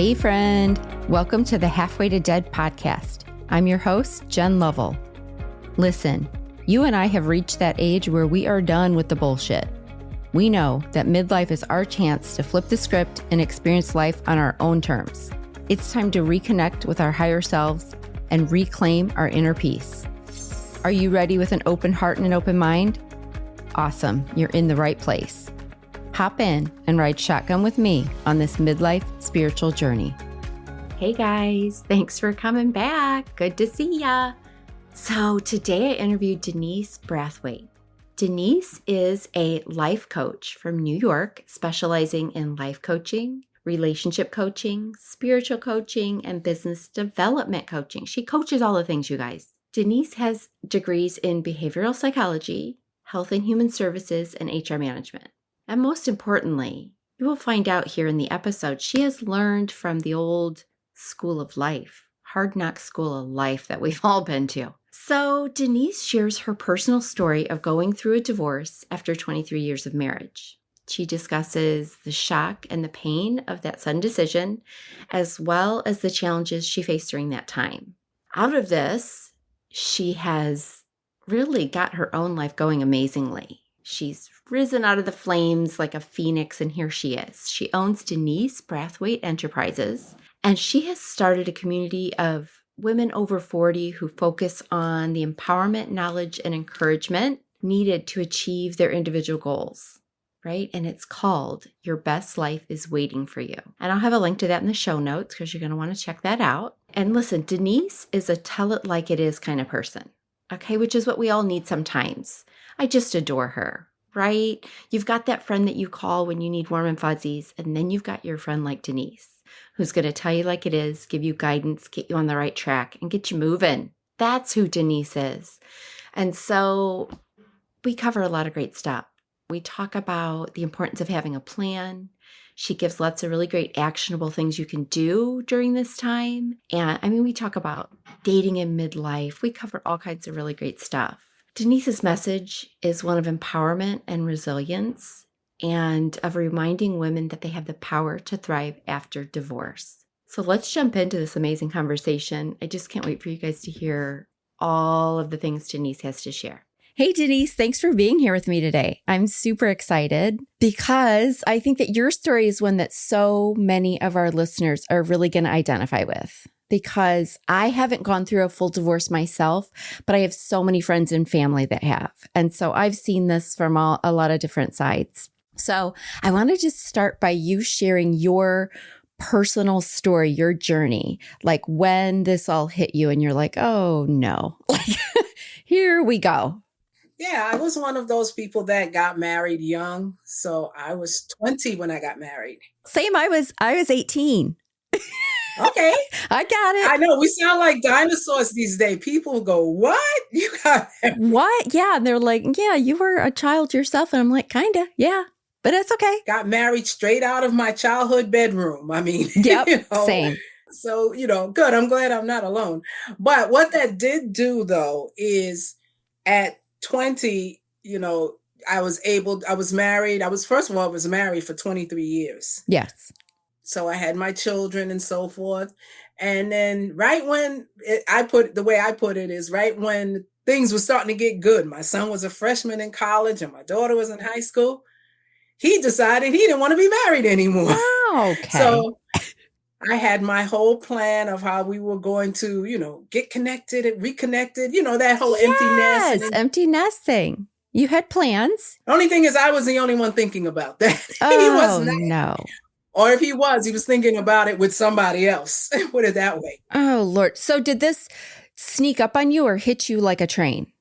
Hey friend, welcome to the Halfway to Dead podcast. I'm your host, Jen Lovell. Listen, you and I have reached that age where we are done with the bullshit. We know that midlife is our chance to flip the script and experience life on our own terms. It's time to reconnect with our higher selves and reclaim our inner peace. Are you ready with an open heart and an open mind? Awesome, you're in the right place. Hop in and ride shotgun with me on this midlife spiritual journey. Hey guys, thanks for coming back. Good to see ya. So today I interviewed Denise Brathwaite. Denise is a life coach from New York, specializing in life coaching, relationship coaching, spiritual coaching, and business development coaching. She coaches all the things, you guys. Denise has degrees in behavioral psychology, health and human services, and HR management. And most importantly, you will find out here in the episode, she has learned from the old school of life, hard knock school of life that we've all been to. So Denise shares her personal story of going through a divorce after 23 years of marriage. She discusses the shock and the pain of that sudden decision, as well as the challenges she faced during that time. Out of this, she has really got her own life going amazingly. She's risen out of the flames like a phoenix, and here she is. She owns Denise Brathwaite Enterprises, and she has started a community of women over 40 who focus on the empowerment, knowledge, and encouragement needed to achieve their individual goals, right? And it's called Your Best Life is Waiting for You. And I'll have a link to that in the show notes because you're going to want to check that out. And listen, Denise is a tell it like it is kind of person, okay? Which is what we all need sometimes. I just adore her, right? You've got that friend that you call when you need warm and fuzzies, and then you've got your friend like Denise, who's going to tell you like it is, give you guidance, get you on the right track, and get you moving. That's who Denise is. And so we cover a lot of great stuff. We talk about the importance of having a plan. She gives lots of really great actionable things you can do during this time. And we talk about dating in midlife. We cover all kinds of really great stuff. Denise's message is one of empowerment and resilience, and of reminding women that they have the power to thrive after divorce. So let's jump into this amazing conversation. I just can't wait for you guys to hear all of the things Denise has to share. Hey, Denise, thanks for being here with me today. I'm super excited because I think that your story is one that so many of our listeners are really going to identify with. Because I haven't gone through a full divorce myself, but I have so many friends and family that have. And so I've seen this from a lot of different sides. So I want to just start by you sharing your personal story, your journey, like when this all hit you and you're like, oh no, like here we go. Yeah, I was one of those people that got married young. So I was 20 when I got married. Same, I was 18. Okay. I got it. I know. We sound like dinosaurs these days. People go, what? You got married? What? Yeah. And they're like, yeah, you were a child yourself. And I'm like, kind of. Yeah. But it's okay. Got married straight out of my childhood bedroom. I mean, yep, same. So, good. I'm glad I'm not alone. But what that did do, though, is at 20, I was married. I was married for 23 years. Yes. So I had my children and so forth. And then right when the way I put it is right when things were starting to get good. My son was a freshman in college and my daughter was in high school. He decided he didn't want to be married anymore. Oh, okay. So I had my whole plan of how we were going to, get connected and reconnected, that whole empty nest. Yes, empty nesting. You had plans. The only thing is I was the only one thinking about that. Oh, He was not. No. Or if he was thinking about it with somebody else. Put it that way. Oh, Lord. So did this sneak up on you or hit you like a train?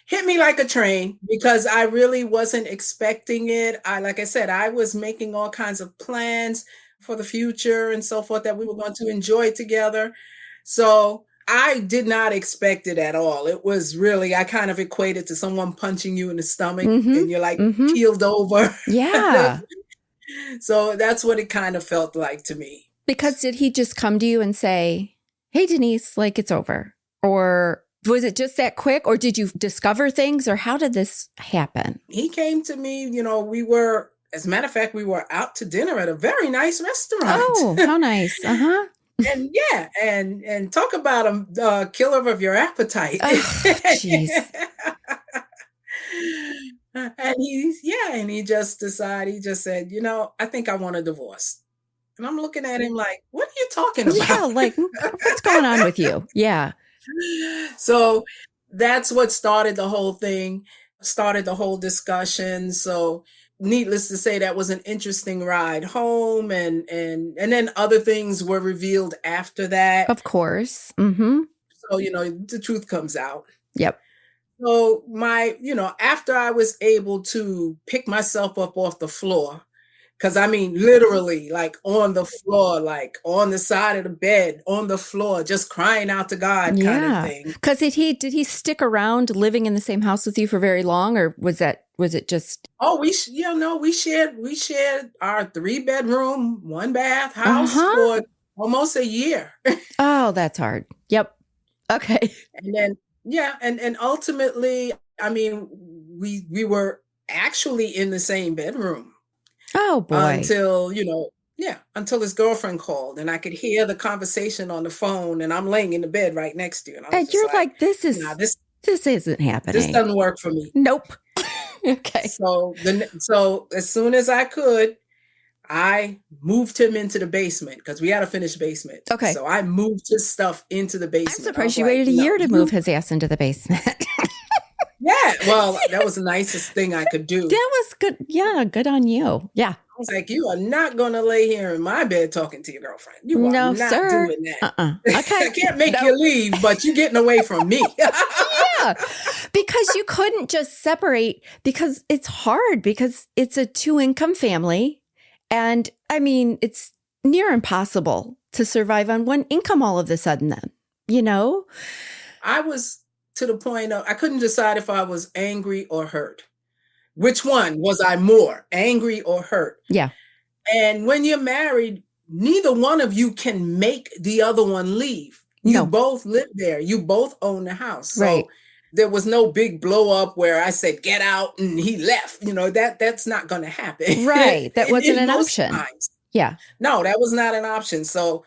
Hit me like a train because I really wasn't expecting it. Like I said, I was making all kinds of plans for the future and so forth that we were going to enjoy together. So I did not expect it at all. It was really, I kind of equated to someone punching you in the stomach and you're like keeled over. Yeah. So that's what it kind of felt like to me. Because did he just come to you and say, hey, Denise, like it's over? Or was it just that quick? Or did you discover things? Or how did this happen? He came to me, we were As a matter of fact, we were out to dinner at a very nice restaurant. Oh, how nice. Uh-huh. And yeah, and talk about a killer of your appetite. Oh, jeez. And he just decided, he just said, I think I want a divorce. And I'm looking at him like, what are you talking Yeah, about? like, what's going on with you? Yeah. So that's what started the whole thing, started the whole discussion. So needless to say, that was an interesting ride home, and then other things were revealed after that. Of course. Mm-hmm. So, the truth comes out. Yep. So after I was able to pick myself up off the floor, because I mean, literally, like on the floor, like on the side of the bed, on the floor, just crying out to God kind of Yeah. thing. Because did he stick around living in the same house with you for very long, or was it just? Oh, we shared our 3-bedroom, 1-bath house for almost a year. Oh, that's hard. Yep. Okay. And then, yeah, and ultimately, I mean, we were actually in the same bedroom Oh boy. until his girlfriend called, and I could hear the conversation on the phone, and I'm laying in the bed right next to you, and I was And just you're like, like, this "Nah, isn't this happening. doesn't work for me." Nope. Okay. So as soon as I could, I moved him into the basement because we had a finished basement. Okay. So I moved his stuff into the I'm basement. surprised you waited a year to move his ass into the basement. Yeah, well, that was the nicest thing I could do. That was good. Yeah, good on you. Yeah. I was like, you are not going to lay here in my bed talking to your girlfriend. You are No, not sir. doing that. Okay. I can't make you leave, but you're getting away from me. Yeah, because you couldn't just separate, because it's hard, because it's a 2-income family. And I mean, it's near impossible to survive on one income all of a sudden then. I was to the point of I couldn't decide if I was angry or hurt. Which one was I more, angry or hurt? Yeah. And when you're married, neither one of you can make the other one leave. You No. both live there. You both own the house. So Right. there was no big blow up where I said, get out, and he left. That's not going to happen. Right. That wasn't In an most option. times. Yeah. No, that was not an option. So,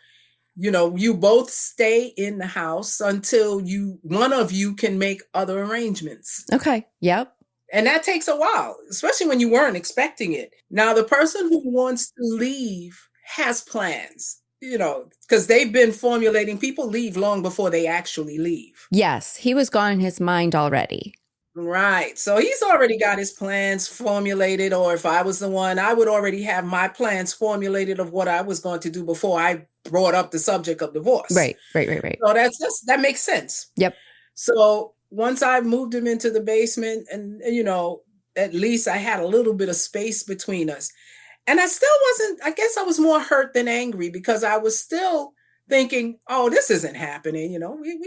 you both stay in the house until one of you can make other arrangements. Okay. Yep. And that takes a while, especially when you weren't expecting it. Now, the person who wants to leave has plans, because they've been formulating. People leave long before they actually leave. Yes. He was gone in his mind already. Right. So he's already got his plans formulated, or if I was the one, I would already have my plans formulated of what I was going to do before I brought up the subject of divorce. Right. So that makes sense. Yep. So once I moved him into the basement, and at least I had a little bit of space between us. And I still wasn't, I guess I was more hurt than angry, because I was still thinking, oh, this isn't happening.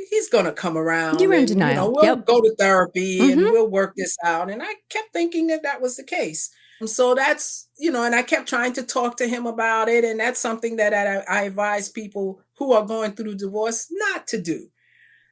He's going to come around. You were in and, denial. We'll Yep. go to therapy and Mhm. we'll work this out. And I kept thinking that was the case. So that's, and I kept trying to talk to him about it. And that's something that I advise people who are going through divorce not to do.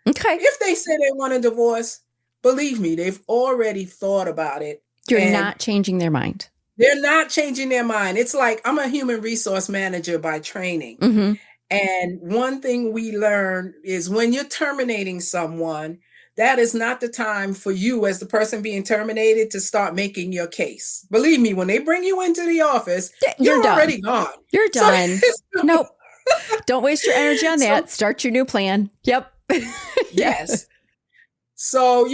Okay. If they say they want a divorce, believe me, they've already thought about it. You're not changing their mind. They're not changing their mind. It's like, I'm a human resource manager by training. Mm-hmm. And one thing we learn is when you're terminating someone, that is not the time for you as the person being terminated to start making your case. Believe me, when they bring you into the office, you're done. already gone. You're done. Nope. Don't waste your energy on that. Start your new plan. Yep. Yes. So,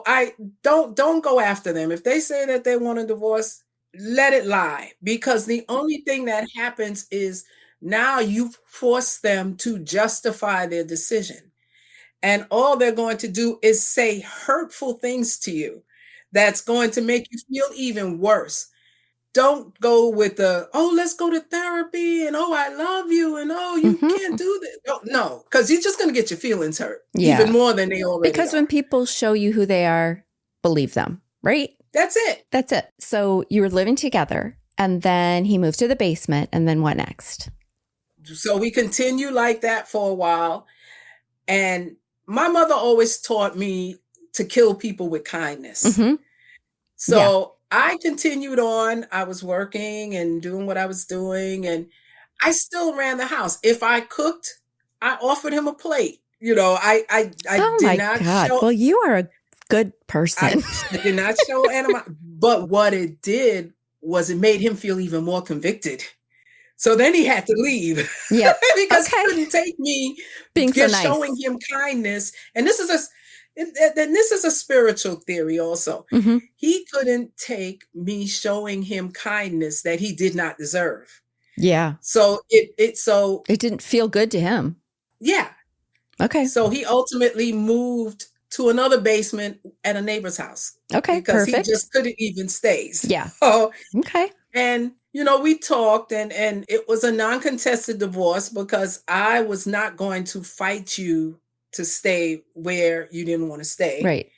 I don't go after them. If they say that they want a divorce, let it lie, because the only thing that happens is now you've forced them to justify their decision. And all they're going to do is say hurtful things to you that's going to make you feel even worse. Don't go with let's go to therapy, and I love you, and you can't do that. No, because you're just going to get your feelings hurt even more than they already Because are. when people show you who they are, believe them, right? That's it. So you were living together, and then he moved to the basement, and then what next? So we continued like that for a while. And my mother always taught me to kill people with kindness. Mm-hmm. So I continued on. I was working and doing what I was doing, and I still ran the house. If I cooked, I offered him a plate. I Oh did my not God. show Well, you are a good I person. I did not show but what it did was it made him feel even more convicted. So then he had to leave Yep. because he Okay. couldn't take me Being so just showing nice. him kindness. And this is a spiritual theory also. Hmm. He couldn't take me showing him kindness that he did not deserve. Yeah. So so It didn't feel good to him. yeah. Okay. So he ultimately moved to another basement at a neighbor's house Okay. because he Perfect. just couldn't even stay. Yeah. So Okay. and we talked, and it was a non-contested divorce because I was not going to fight you to stay where you didn't want to stay. Right.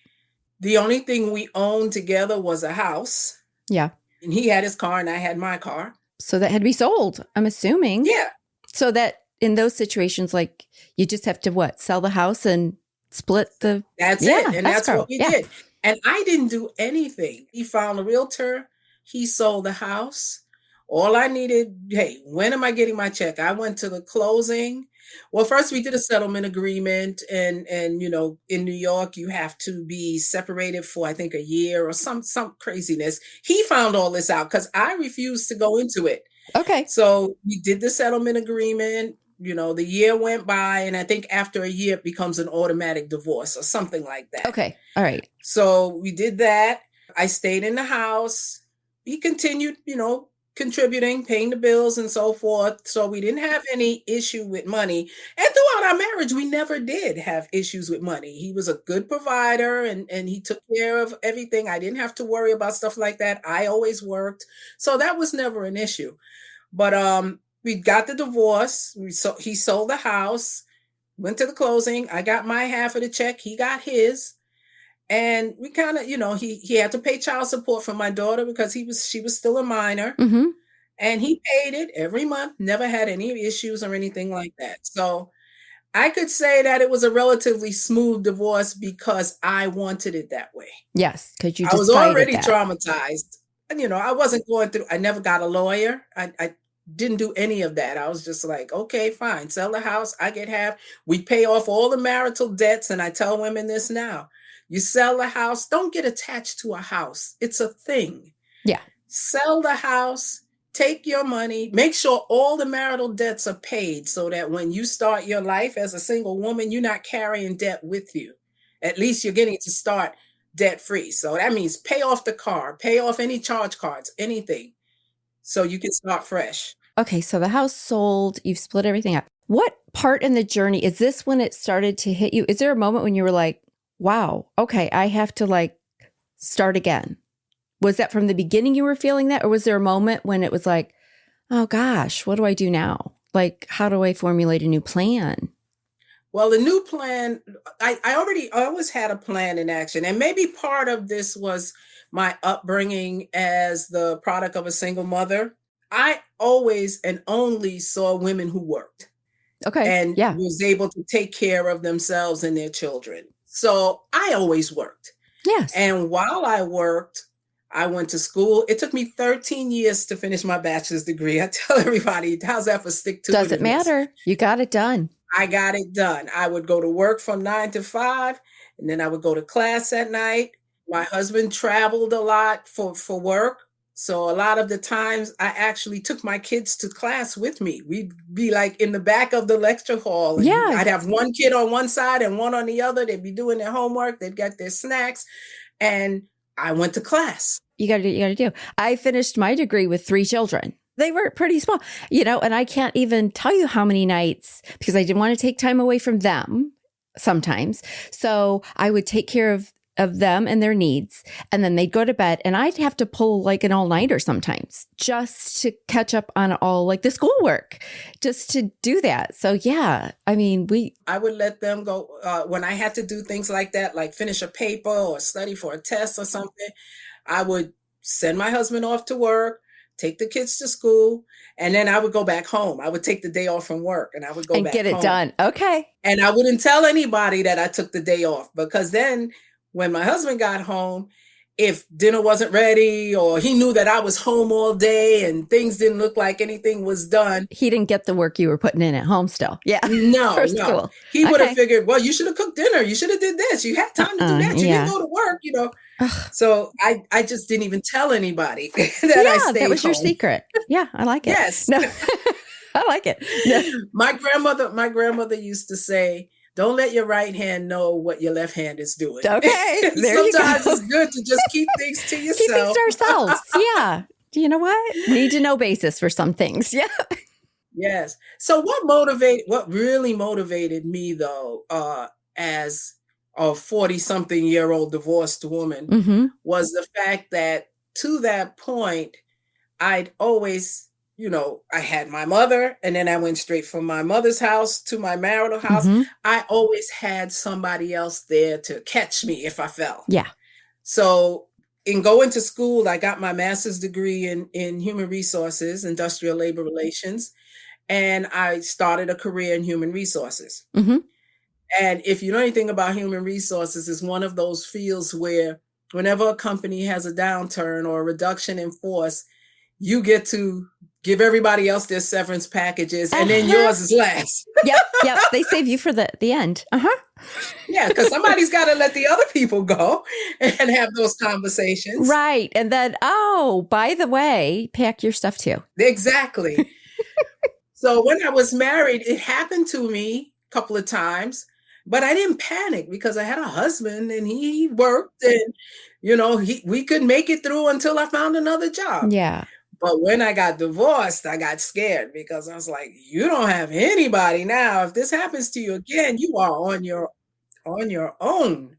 The only thing we owned together was a house, Yeah. and he had his car and I had my car. So that had to be sold, I'm assuming. Yeah, So that in those situations, like you just have to what? Sell the house and split the, that's it. yeah, And that's escrow. what we Yeah. did. And I didn't do anything. He found a realtor, he sold the house. All I needed, hey, when am I getting my check? I went to the closing. Well, first we did a settlement agreement, and in New York you have to be separated for I think a year or some craziness. He found all this out cuz I refused to go into it. Okay. So we did the settlement agreement. The year went by, and I think after a year it becomes an automatic divorce or something like that. Okay. All right. So we did that. I stayed in the house. He continued, contributing, paying the bills and so forth. So we didn't have any issue with money. And throughout our marriage, we never did have issues with money. He was a good provider, and he took care of everything. I didn't have to worry about stuff like that. I always worked. So that was never an issue. But we got the divorce. He sold the house, went to the closing. I got my half of the check. He got his. And we kind of, he had to pay child support for my daughter because she was still a minor, Mm-hmm. and he paid it every month, never had any issues or anything like that. So I could say that it was a relatively smooth divorce because I wanted it that way. Yes. Because you I was decided already that. traumatized. And, I wasn't going through, I never got a lawyer. I didn't do any of that. I was just like, okay, fine, sell the house. I get half. We pay off all the marital debts. And I tell women this now: you sell the house, don't get attached to a house. It's a thing. Yeah. Sell the house, take your money, make sure all the marital debts are paid so that when you start your life as a single woman, you're not carrying debt with you. At least you're getting to start debt free. So that means pay off the car, pay off any charge cards, anything, so you can start fresh. Okay. So the house sold, you've split everything up. What part in the journey is this when it started to hit you? Is there a moment when you were like, wow, okay, I have to like start again? Was that from the beginning you were feeling that? Or was there a moment when it was like, oh gosh, what do I do now? Like, how do I formulate a new plan? Well, the new plan, I always had a plan in action. And maybe part of this was my upbringing as the product of a single mother. I always and only saw women who worked Okay. and Yeah. was able to take care of themselves and their children. So I always worked. Yes. And while I worked, I went to school. It took me 13 years to finish my bachelor's degree. I tell everybody, how's that for stick to Doesn't matter. You got it done. I got it done. I would go to work from 9 to 5, and then I would go to class at night. My husband traveled a lot for work. So a lot of the times I actually took my kids to class with me. We'd be like in the back of the lecture hall, and Yeah. I'd have one kid on one side and one on the other. They'd be doing their homework, they'd get their snacks, and I went to class. You got to do. I finished my degree with 3 children. They were pretty small, and I can't even tell you how many nights because I didn't want to take time away from them sometimes. So I would take care of them and their needs. And then they'd go to bed and I'd have to pull like an all-nighter sometimes just to catch up on all like the schoolwork, just to do that. So yeah, I mean, I would let them go when I had to do things like that, like finish a paper or study for a test or something. I would send my husband off to work, take the kids to school, and then I would go back home. I would take the day off from work and I would go and back get it home. done. Okay. And I wouldn't tell anybody that I took the day off, because then when my husband got home, if dinner wasn't ready or he knew that I was home all day and things didn't look like anything was done. He didn't get the work you were putting in at home still. Yeah. No, For no. school. He would have Okay. figured, well, you should have cooked dinner. You should have did this. You had time to do that. You didn't Yeah. go to work, Ugh. So I just didn't even tell anybody that I Yeah, stayed that was your home. secret. Yeah, I like it. Yes. No, I like it. No. My grandmother used to say, don't let your right hand know what your left hand is doing. Okay, there you go. Sometimes it's good to just keep things to Keep things yourself. to ourselves. Yeah. Do you know what? Need to know basis for some things. Yeah. Yes. So what really motivated me though, as a 40-something-year-old divorced woman Mm-hmm. was the fact that to that point, I'd always, I had my mother and then I went straight from my mother's house to my marital house. Mm-hmm. I always had somebody else there to catch me if I fell. Yeah. So in going to school, I got my master's degree in human resources, industrial labor relations, and I started a career in human resources. Mm-hmm. And if you know anything about human resources, it's one of those fields where whenever a company has a downturn or a reduction in force, you get to give everybody else their severance packages and then yours is last. Yep. They save you for the end. Uh-huh. Yeah, because somebody's got to let the other people go and have those conversations. Right. And then, oh, by the way, pack your stuff too. Exactly. So when I was married, it happened to me a couple of times, but I didn't panic because I had a husband and he worked and, we could make it through until I found another job. Yeah. But when I got divorced, I got scared because I was like, you don't have anybody now. If this happens to you again, you are on your own.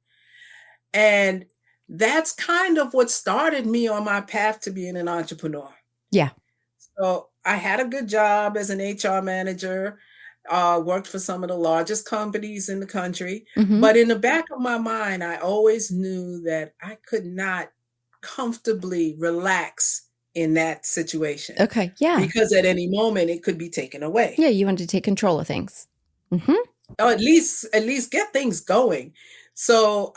And that's kind of what started me on my path to being an entrepreneur. Yeah. So I had a good job as an HR manager, worked for some of the largest companies in the country. Mm-hmm. But in the back of my mind, I always knew that I could not comfortably relax in that situation. Okay. Yeah. Because at any moment it could be taken away. Yeah. You wanted to take control of things. Mm-hmm. Or at least get things going. So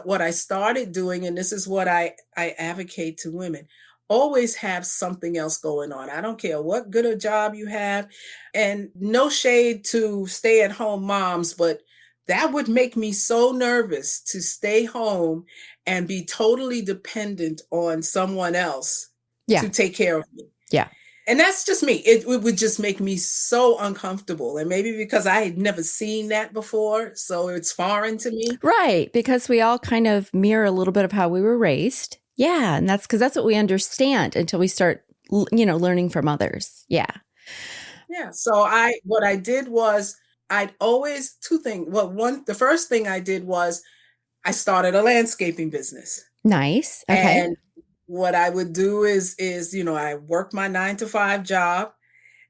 what I started doing, and this is what I advocate to women, always have something else going on. I don't care what good a job you have, and no shade to stay-at-home moms, but that would make me so nervous to stay home and be totally dependent on someone else to take care of me. Yeah. And that's just me. It would just make me so uncomfortable. And maybe because I had never seen that before, so it's foreign to me. Right. Because we all kind of mirror a little bit of how we were raised. Yeah. And that's because that's what we understand until we start, learning from others. Yeah. Yeah. So what I did was I'd always two things. Well, the first thing I did was I started a landscaping business. Nice. Okay. And what I would do is, I worked my 9-to-5 job.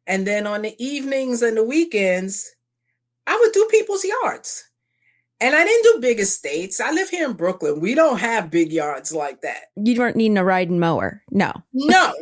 And then on the evenings and the weekends, I would do people's yards. And I didn't do big estates. I live here in Brooklyn. We don't have big yards like that. You weren't needing a riding mower. No. No.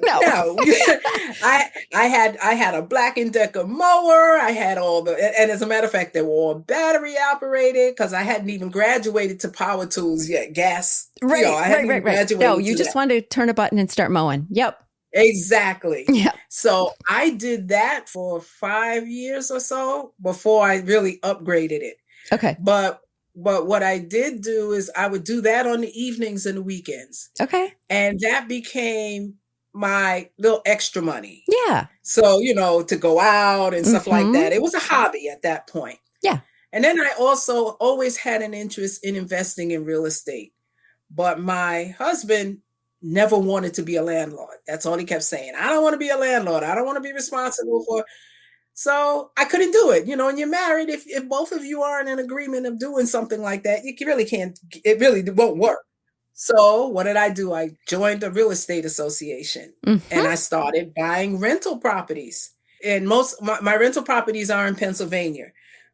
I had a Black & Decker mower. I had and as a matter of fact, they were all battery operated because I hadn't even graduated to power tools yet. Gas. Right. I hadn't even graduated. No, you just wanted to turn a button and start mowing. Yep. Exactly. Yeah. So I did that for 5 years or so before I really upgraded it. Okay. But what I did do is I would do that on the evenings and the weekends. Okay. And that became my little extra money. Yeah. So, to go out and stuff like that. It was a hobby at that point. Yeah. And then I also always had an interest in investing in real estate. But my husband never wanted to be a landlord. That's all he kept saying. I don't want to be a landlord. I don't want to be responsible for. So I couldn't do it. When you're married, if both of you aren't in agreement of doing something like that, you really can't, it really won't work. So what did I do? I joined a real estate association and I started buying rental properties. And my rental properties are in Pennsylvania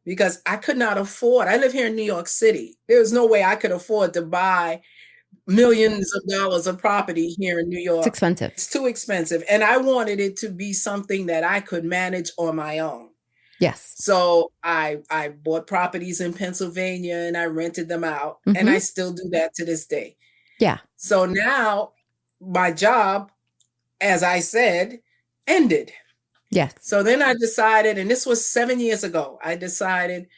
because I could not afford, I live here in New York City. There's no way I could afford to buy millions of dollars of property here in New York. It's expensive. It's too expensive. And I wanted it to be something that I could manage on my own. Yes. So I bought properties in Pennsylvania and I rented them out. And I still do that to this day. Yeah. So now my job, as I said, ended. Yes. So then I decided, and this was 7 years ago, I decided,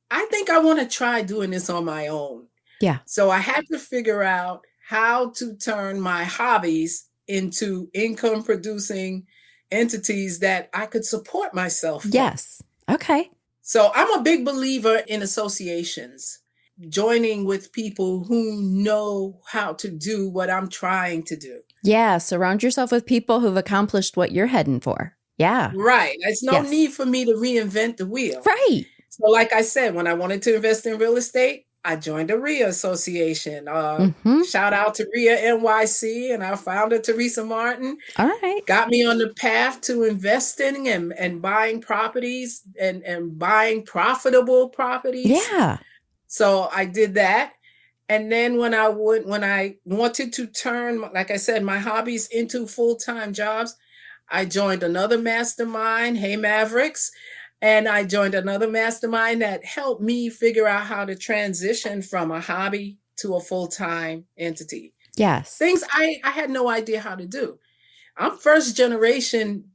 I think I want to try doing this on my own. Yeah. So I had to figure out how to turn my hobbies into income producing entities that I could support myself from. Yes. Okay. So I'm a big believer in associations, joining with people who know how to do what I'm trying to do. Yeah. Surround yourself with people who've accomplished what you're heading for. Yeah. Right. There's no Yes. need for me to reinvent the wheel. Right. So like I said, when I wanted to invest in real estate, I joined a RIA association. Shout out to RIA NYC and our founder, Teresa Martin. All right. Got me on the path to investing and buying properties and buying profitable properties. Yeah. So I did that. And then when I wanted to turn, like I said, my hobbies into full-time jobs, I joined another mastermind, Hey Mavericks, and I joined another mastermind that helped me figure out how to transition from a hobby to a full-time entity. Yes. Things I had no idea how to do. I'm first generation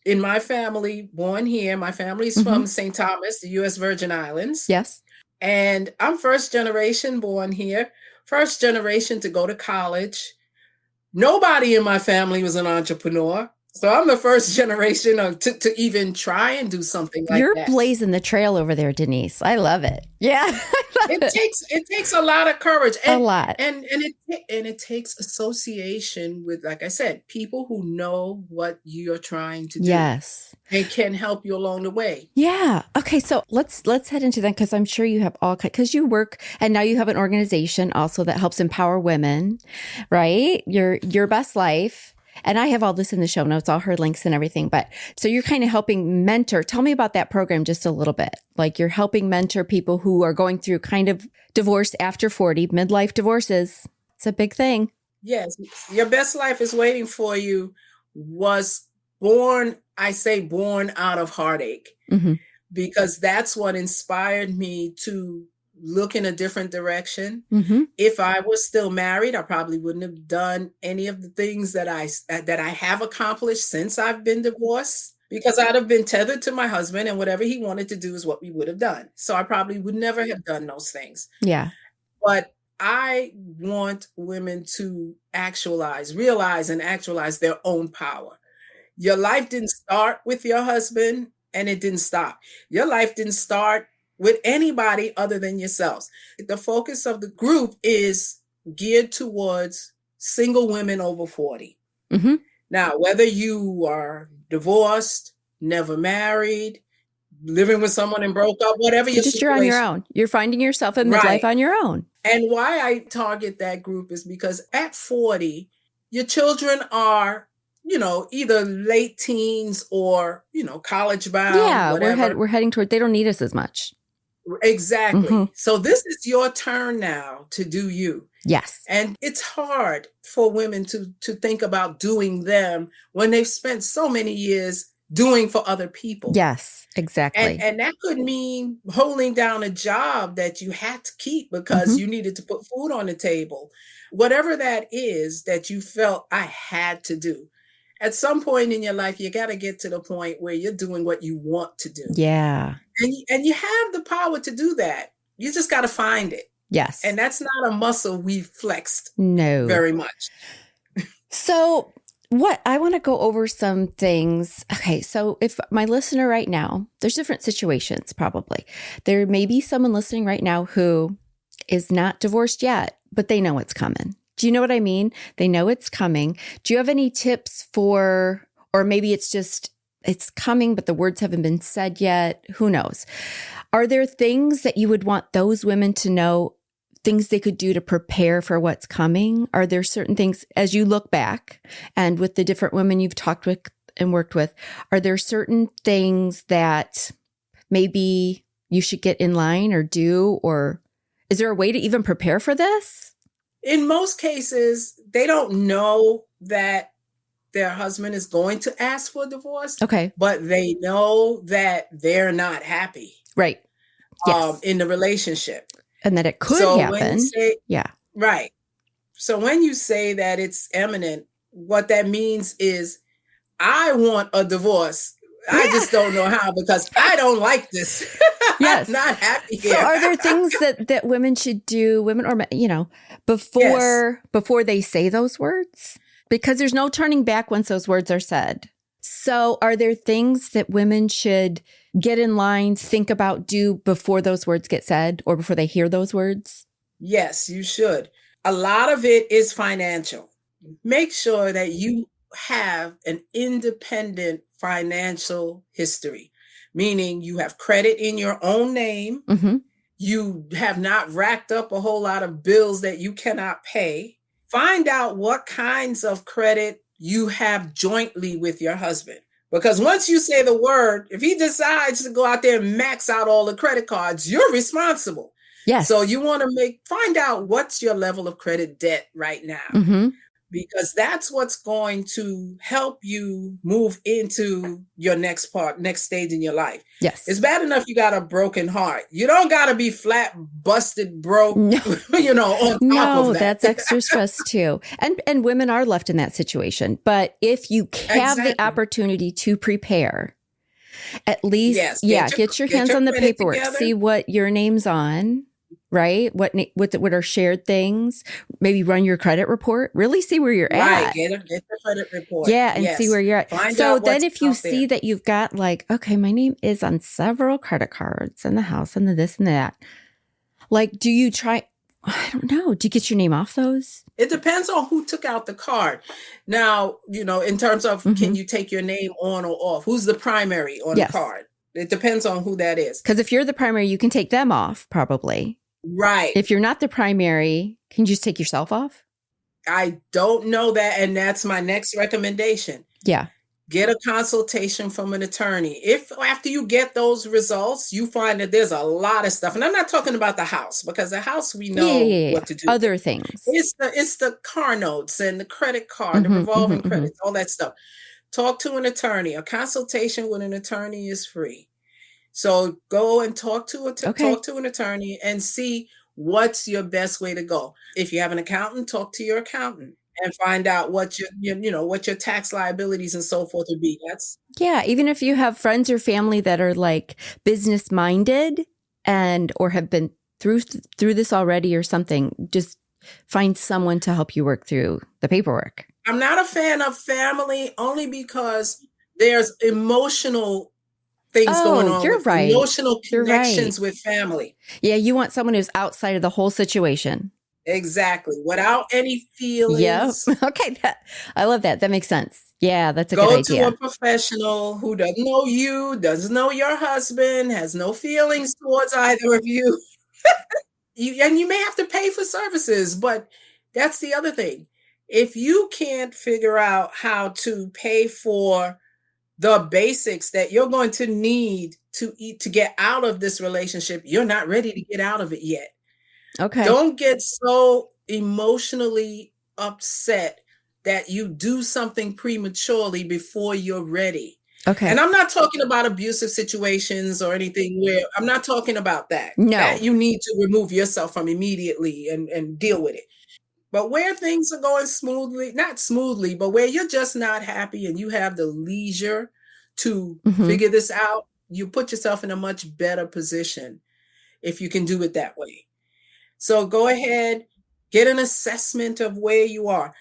in my family, born here. My family's from St. Thomas, the U.S. Virgin Islands. Yes. And I'm first generation born here, first generation to go to college. Nobody in my family was an entrepreneur. So I'm the first generation to even try and do something like You're that. blazing the trail over there, Denise. I love it. Yeah. It takes a lot of courage. A lot. And it takes association with, like I said, people who know what you're trying to do. Yes. And can help you along the way. Yeah. Okay. So let's head into that, because I'm sure you have because you work and now you have an organization also that helps empower women, right? Your Best Life. And I have all this in the show notes, all her links and everything. But so you're kind of helping mentor. Tell me about that program just a little bit. Like you're helping mentor people who are going through kind of divorce after 40, midlife divorces. It's a big thing. Yes. Your Best Life is Waiting for You was born out of heartache, because that's what inspired me to look in a different direction. If I was still married, I probably wouldn't have done any of the things that I have accomplished since I've been divorced, because I'd have been tethered to my husband, and whatever he wanted to do is what we would have done. So I probably would never have done those things. Yeah. But I want women to realize and actualize their own power. Your life didn't start with your husband, and it didn't stop. Your life didn't start with anybody other than yourselves. The focus of the group is geared towards single women over 40. Now, whether you are divorced, never married, living with someone and broke up, whatever your situation. You're on your own. You're finding yourself in midlife on your own. And why I target that group is because at 40, your children are, either late teens or, college bound. Yeah, whatever. we're heading toward, they don't need us as much. Exactly. So this is your turn now to do you. Yes. And it's hard for women to think about doing them when they've spent so many years doing for other people. Yes, exactly. And that could mean holding down a job that you had to keep because you needed to put food on the table. Whatever that is that you felt I had to do. At some point in your life, you got to get to the point where you're doing what you want to do. Yeah. And you have the power to do that. You just got to find it. Yes. And that's not a muscle we've flexed very much. So what I want to go over some things. Okay. So if my listener right now, there's different situations probably. There may be someone listening right now who is not divorced yet, but they know it's coming. Do you know what I mean? They know it's coming. Do you have any tips or maybe it's just, it's coming, but the words haven't been said yet? Who knows? Are there things that you would want those women to know, things they could do to prepare for what's coming? Are there certain things as you look back and with the different women you've talked with and worked with, are there certain things that maybe you should get in line or do, or is there a way to even prepare for this? In most cases, they don't know that their husband is going to ask for divorce. Okay. But they know that they're not happy. Right. Yes. In the relationship. And that it could happen. Yeah. Right. So when you say that it's imminent, what that means is I want a divorce. I Yeah. just don't know how because I don't like this. I'm Yes. not happy So here. are there things that women should do, women or men, Yes. before they say those words? Because there's no turning back once those words are said. So are there things that women should get in line, think about, do before those words get said or before they hear those words? Yes, you should. A lot of it is financial. Make sure that you have an independent financial history, meaning you have credit in your own name. Mm-hmm. You have not racked up a whole lot of bills that you cannot pay. Find out what kinds of credit you have jointly with your husband. Because once you say the word, if he decides to go out there and max out all the credit cards, you're responsible. Yes. So you want to find out what's your level of credit debt right now. Mm-hmm. Because that's what's going to help you move into your next stage in your life. Yes. It's bad enough you got a broken heart. You don't got to be flat, busted, broke, No. On top No, of that. that's extra stress too. And women are left in that situation. But if you have the Exactly. opportunity to prepare, at least, Yes, get your hands on the credit paperwork, together. see what your name's on, right? What are shared things? Maybe run your credit report. Really see where you're Right, at. get the credit report. Yeah, and see where you're at. Find So out then what's if you out see there. that you've got like, okay, my name is on several credit cards and the house and the this and that. Like, do you try, I don't know, do you get your name off those? It depends on who took out the card. Now, in terms of can you take your name on or off? Who's the primary on Yes. the card? It depends on who that is. Because if you're the primary, you can take them off probably. Right. If you're not the primary, can you just take yourself off? I don't know that. And that's my next recommendation. Yeah. Get a consultation from an attorney. If after you get those results, you find that there's a lot of stuff, and I'm not talking about the house because the house we know what to do. Other things. It's the car notes and the credit card, the revolving credits, all that stuff. Talk to an attorney. A consultation with an attorney is free. So go and talk to an attorney and see what's your best way to go. If you have an accountant, talk to your accountant and find out what your tax liabilities and so forth would be. Even if you have friends or family that are like business minded or have been through this already or something, just find someone to help you work through the paperwork. I'm not a fan of family only because there's emotional things going on. You're right. Emotional connections with family. Yeah, you want someone who's outside of the whole situation. Exactly. Without any feelings. Yep. Okay. I love that. That makes sense. Yeah, that's a good idea. Go to a professional who doesn't know you, doesn't know your husband, has no feelings towards either of you. And you may have to pay for services, but that's the other thing. If you can't figure out how to pay for the basics that you're going to need to get out of this relationship, you're not ready to get out of it yet. Okay. Don't get so emotionally upset that you do something prematurely before you're ready. Okay. And I'm not talking about abusive situations or anything where I'm not talking about that. No. That you need to remove yourself from immediately and deal with it. But where things are going smoothly, not smoothly, but where you're just not happy and you have the leisure to figure this out, you put yourself in a much better position if you can do it that way. So go ahead, get an assessment of where you are.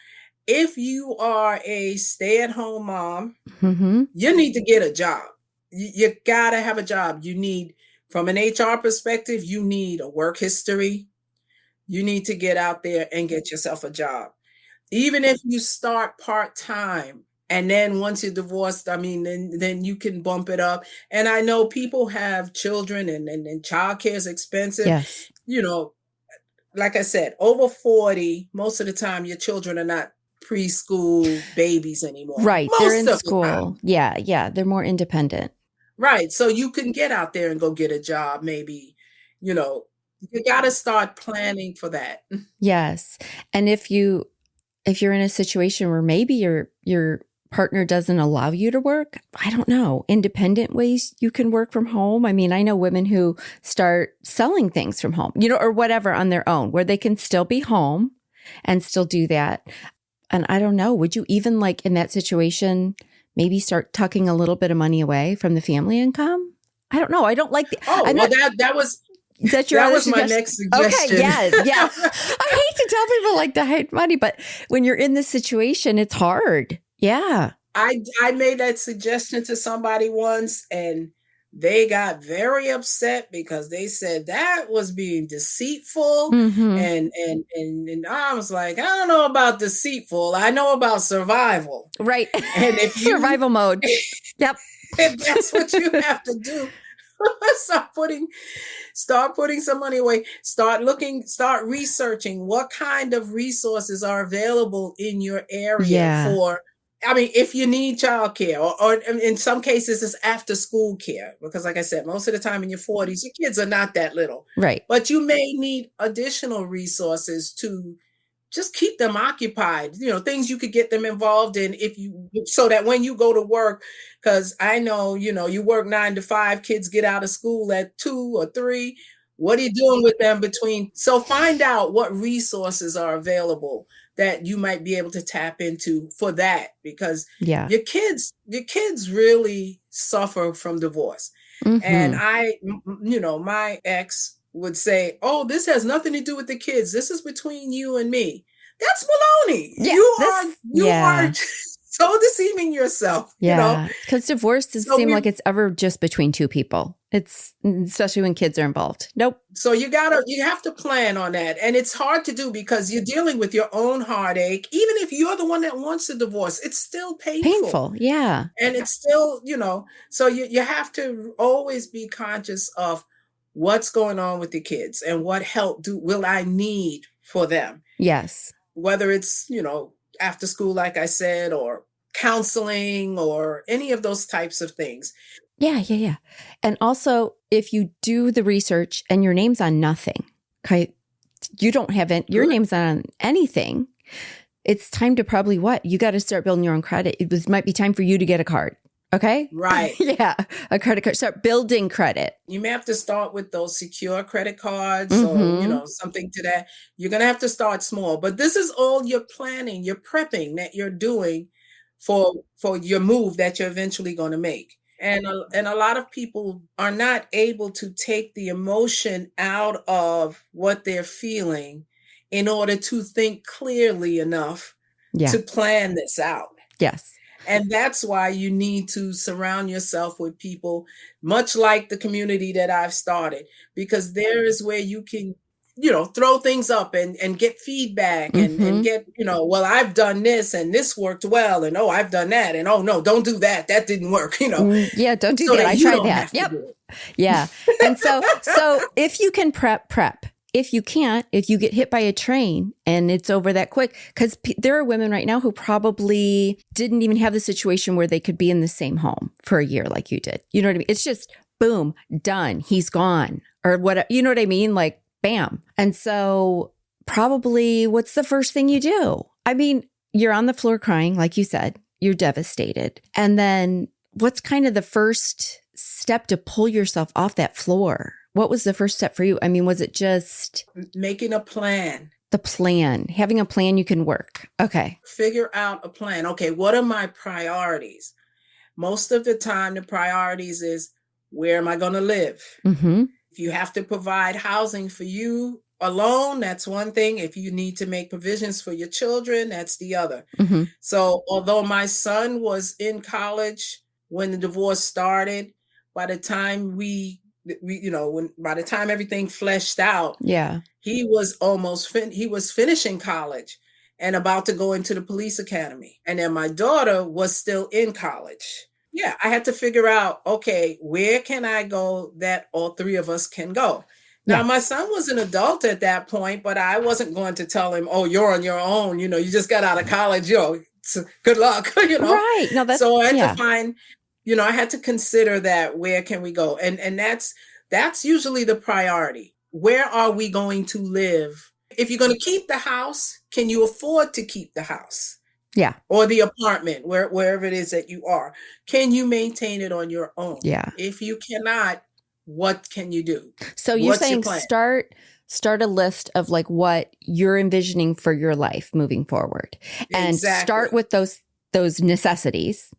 If you are a stay-at-home mom, you need to get a job. You got to have a job. You need, from an HR perspective, you need a work history. You need to get out there and get yourself a job. Even if you start part-time, and then once you're divorced, then you can bump it up. And I know people have children and childcare is expensive. Yes. Like I said, over 40, most of the time your children are not preschool babies anymore. Right. Most They're in of school. the time. Yeah. They're more independent. Right. So you can get out there and go get a job, maybe, you got to start planning for that. Yes. And if you're in a situation where maybe your partner doesn't allow you to work, I don't know, independent ways you can work from home. I mean, I know women who start selling things from home, or whatever on their own, where they can still be home and still do that. And I don't know, would you even like in that situation, maybe start tucking a little bit of money away from the family income? I don't know. I don't like the, Oh, I'm well, not, that that's your that other was my suggestion. next Okay. suggestion. Yeah. Yeah. I hate to tell people like to hide money, but when you're in this situation, it's hard. Yeah. I made that suggestion to somebody once, and they got very upset because they said that was being deceitful, Mm-hmm. and I was like, I don't know about deceitful. I know about survival. Right. And if you Survival mode. Yep. if that's what you have to do, start putting some money away. Start researching what kind of resources are available in your area Yeah. for, I mean, if you need childcare, or in some cases it's after school care, because like I said, most of the time in your 40s, your kids are not that little. Right. But you may need additional resources to just keep them occupied, things you could get them involved in, so that when you go to work, because I know, you work 9 to 5, kids get out of school at 2 or 3. What are you doing with them between? So find out what resources are available that you might be able to tap into for that, because Yeah. your kids really suffer from divorce. And Mm-hmm. my ex would say, "Oh, this has nothing to do with the kids. This is between you and me." That's baloney. Yeah. You are so deceiving yourself, Yeah. Because divorce doesn't So seem we like it's ever just between two people. It's especially when kids are involved. Nope. so you have to plan on that. And it's hard to do because you're dealing with your own heartache. Even if you're the one that wants a divorce, it's still painful. Painful. Yeah. And it's still, so you have to always be conscious of what's going on with the kids and what help will I need for them, Yes. whether it's, after school, like I said, or counseling or any of those types of things. Yeah. Yeah. Yeah. And also, if you do the research and your name's on nothing, okay, you don't have your Good. name's not on anything. It's time to probably you got to start building your own credit. It might be time for you to get a card. Okay. Right. Yeah. A credit card. Start building credit. You may have to start with those secure credit cards, Mm-hmm. or, something to that. You're going to have to start small, but this is all your planning, your prepping that you're doing for your move that you're eventually going to make. And a lot of people are not able to take the emotion out of what they're feeling in order to think clearly enough Yeah. to plan this out. Yes. And that's why you need to surround yourself with people, much like the community that I've started, because there is where you can, throw things up and get feedback and Mm-hmm. get, well, I've done this and this worked well. And oh, I've done that. And oh, no, don't do that. That didn't work, Yeah. Don't do so that. I you tried don't that. have to Yep. do it. Yeah. And so if you can prep. If you can't, if you get hit by a train and it's over that quick, because there are women right now who probably didn't even have the situation where they could be in the same home for a year like you did. You know what I mean? It's just boom, done. He's gone or what, you know what I mean? Like bam. And so probably what's the first thing you do? I mean, you're on the floor crying, like you said, you're devastated. And then what's kind of the first step to pull yourself off that floor? What was the first step for you? I mean, was it just Making a plan? the plan, having a plan you can work? Okay. Figure out a plan. Okay, what are my priorities? Most of the time, the priorities is, where am I going to live? Mm-hmm. If you have to provide housing for you alone, that's one thing. If you need to make provisions for your children, that's the other. Mm-hmm. So although my son was in college when the divorce started, by the time by the time everything fleshed out, Yeah. he was he was finishing college and about to go into the police academy. And then my daughter was still in college. Yeah, I had to figure out, okay, where can I go that all three of us can go? Now, Yeah. my son was an adult at that point, but I wasn't going to tell him, oh, you're on your own. You just got out of college, good luck, Right. No, that's So I had yeah. to find, I had to consider that, where can we go? And that's usually the priority. Where are we going to live? If you're going to keep the house, can you afford to keep the house? Yeah. Or the apartment, wherever it is that you are? Can you maintain it on your own? Yeah. If you cannot, what can you do? So you're What's your saying plan? start start a list of like what you're envisioning for your life moving forward and start with those necessities.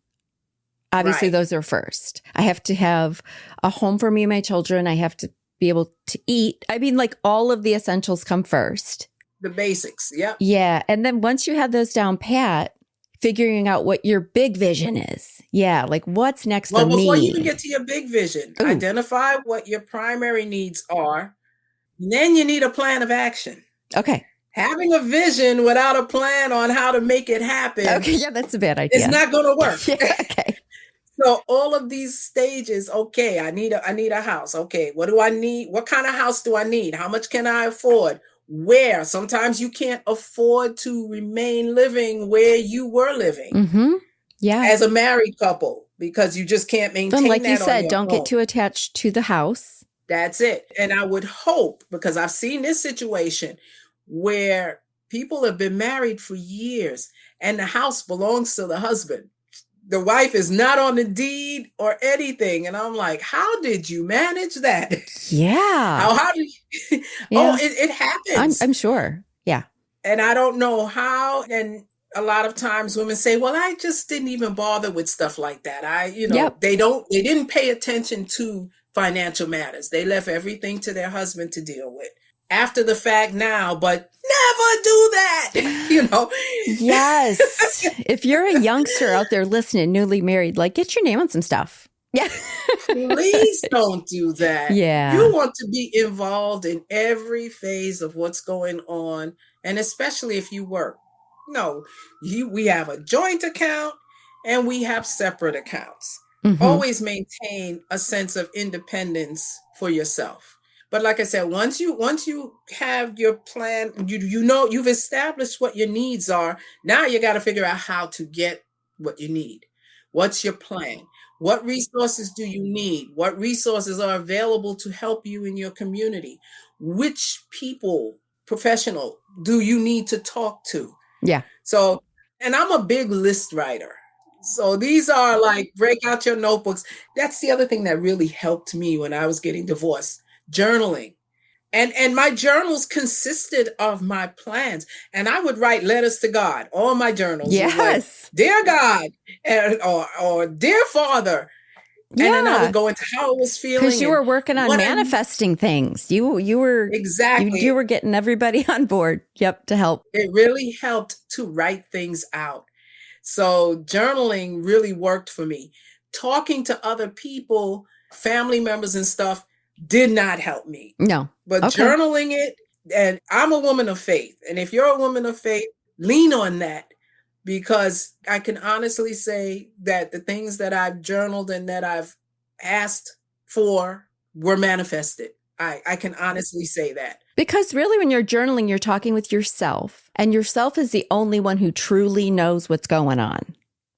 Obviously, those are first. I have to have a home for me and my children. I have to be able to eat. I mean, like all of the essentials come first. The basics. Yep. Yeah. And then once you have those down pat, figuring out what your big vision is. Yeah. Like what's next for me? Well, before you even get to your big vision, identify what your primary needs are. Then you need a plan of action. Okay. Having a vision without a plan on how to make it happen. Okay. Yeah, that's a bad idea. It's not going to work. Yeah, okay. So all of these stages, okay, I need a house. Okay, what do I need? What kind of house do I need? How much can I afford? Where? Sometimes you can't afford to remain living where you were living. Mm-hmm. Yeah. As a married couple, because you just can't maintain like that you said, on don't your get too attached to the house. That's it. And I would hope, because I've seen this situation where people have been married for years and the house belongs to the husband. The wife is not on the deed or anything. And I'm like, how did you manage that? Yeah. How did you? Yeah. Oh, it happens. I'm sure. Yeah. And I don't know how. And a lot of times women say, well, I just didn't even bother with stuff like that. They didn't pay attention to financial matters. They left everything to their husband to deal with. After the fact now, but never do that, Yes. If you're a youngster out there listening, newly married, like get your name on some stuff. Yeah. Please don't do that. Yeah. You want to be involved in every phase of what's going on. And especially if you work. No, we have a joint account and we have separate accounts. Mm-hmm. Always maintain a sense of independence for yourself. But like I said, once you have your plan, you've established what your needs are. Now you got to figure out how to get what you need. What's your plan? What resources do you need? What resources are available to help you in your community? Which people, professional, do you need to talk to? Yeah. So, and I'm a big list writer. So these are like, break out your notebooks. That's the other thing that really helped me when I was getting divorced. Journaling. And my journals consisted of my plans. And I would write letters to God. All my journals. Yes. Like, dear God, or dear Father. Yeah. And then I would go into how I was feeling. Because you were working on manifesting things. You were exactly. You were getting everybody on board. Yep, to help. It really helped to write things out. So journaling really worked for me. Talking to other people, family members and stuff, did not help me. No. But journaling it, and I'm a woman of faith. And if you're a woman of faith, lean on that, because I can honestly say that the things that I've journaled and that I've asked for were manifested. I can honestly say that. Because really when you're journaling, you're talking with yourself, and yourself is the only one who truly knows what's going on,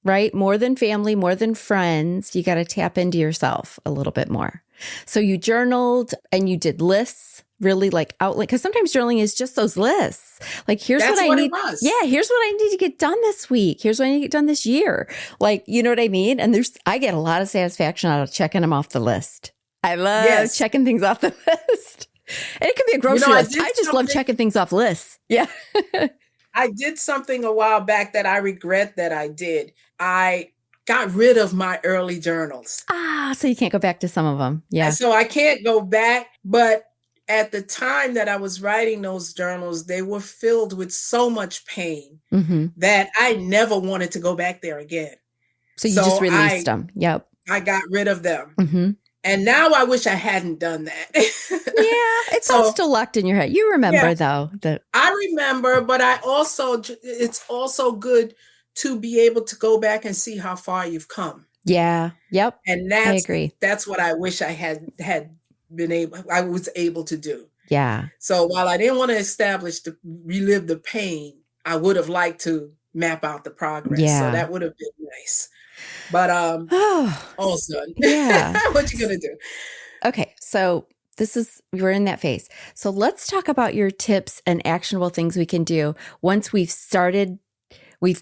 right? More than family, more than friends, you got to tap into yourself a little bit more. So you journaled and you did lists, really like outline, because sometimes journaling is just those lists. Like, here's what I need. Yeah, here's what I need to get done this week. Here's what I need to get done this year. Like, you know what I mean? And I get a lot of satisfaction out of checking them off the list. I love checking things off the list. And it can be a grocery list. I just love checking things off lists. Yeah. I did something a while back that I regret that I did. I got rid of my early journals. So you can't go back to some of them. Yeah. So I can't go back. But at the time that I was writing those journals, they were filled with so much pain that I never wanted to go back there again. So you just released them. Yep. I got rid of them. And now I wish I hadn't done that. Yeah, it's all still locked in your head. You remember, though. I remember, but it's also good to be able to go back and see how far you've come. Yeah. Yep. And I agree. That's what I wish I was able to do. Yeah. So while I didn't want to relive the pain, I would have liked to map out the progress. Yeah. So that would have been nice. But also, yeah. What you gonna do? Okay, so we're in that phase. So let's talk about your tips and actionable things we can do once we've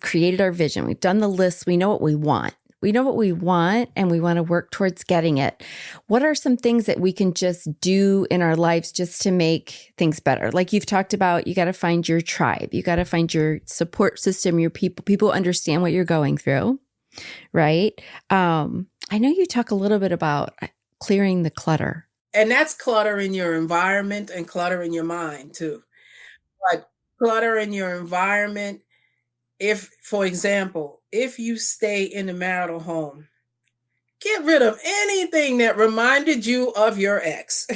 created our vision, we've done the list, we know what we want. we know what we want and we want to work towards getting it. What are some things that we can just do in our lives just to make things better? Like you've talked about, you got to find your tribe. You got to find your support system, your people who understand what you're going through, right? I know you talk a little bit about clearing the clutter. And that's clutter in your environment and clutter in your mind too. But clutter in your environment, if, for example, if you stay in a marital home, get rid of anything that reminded you of your ex.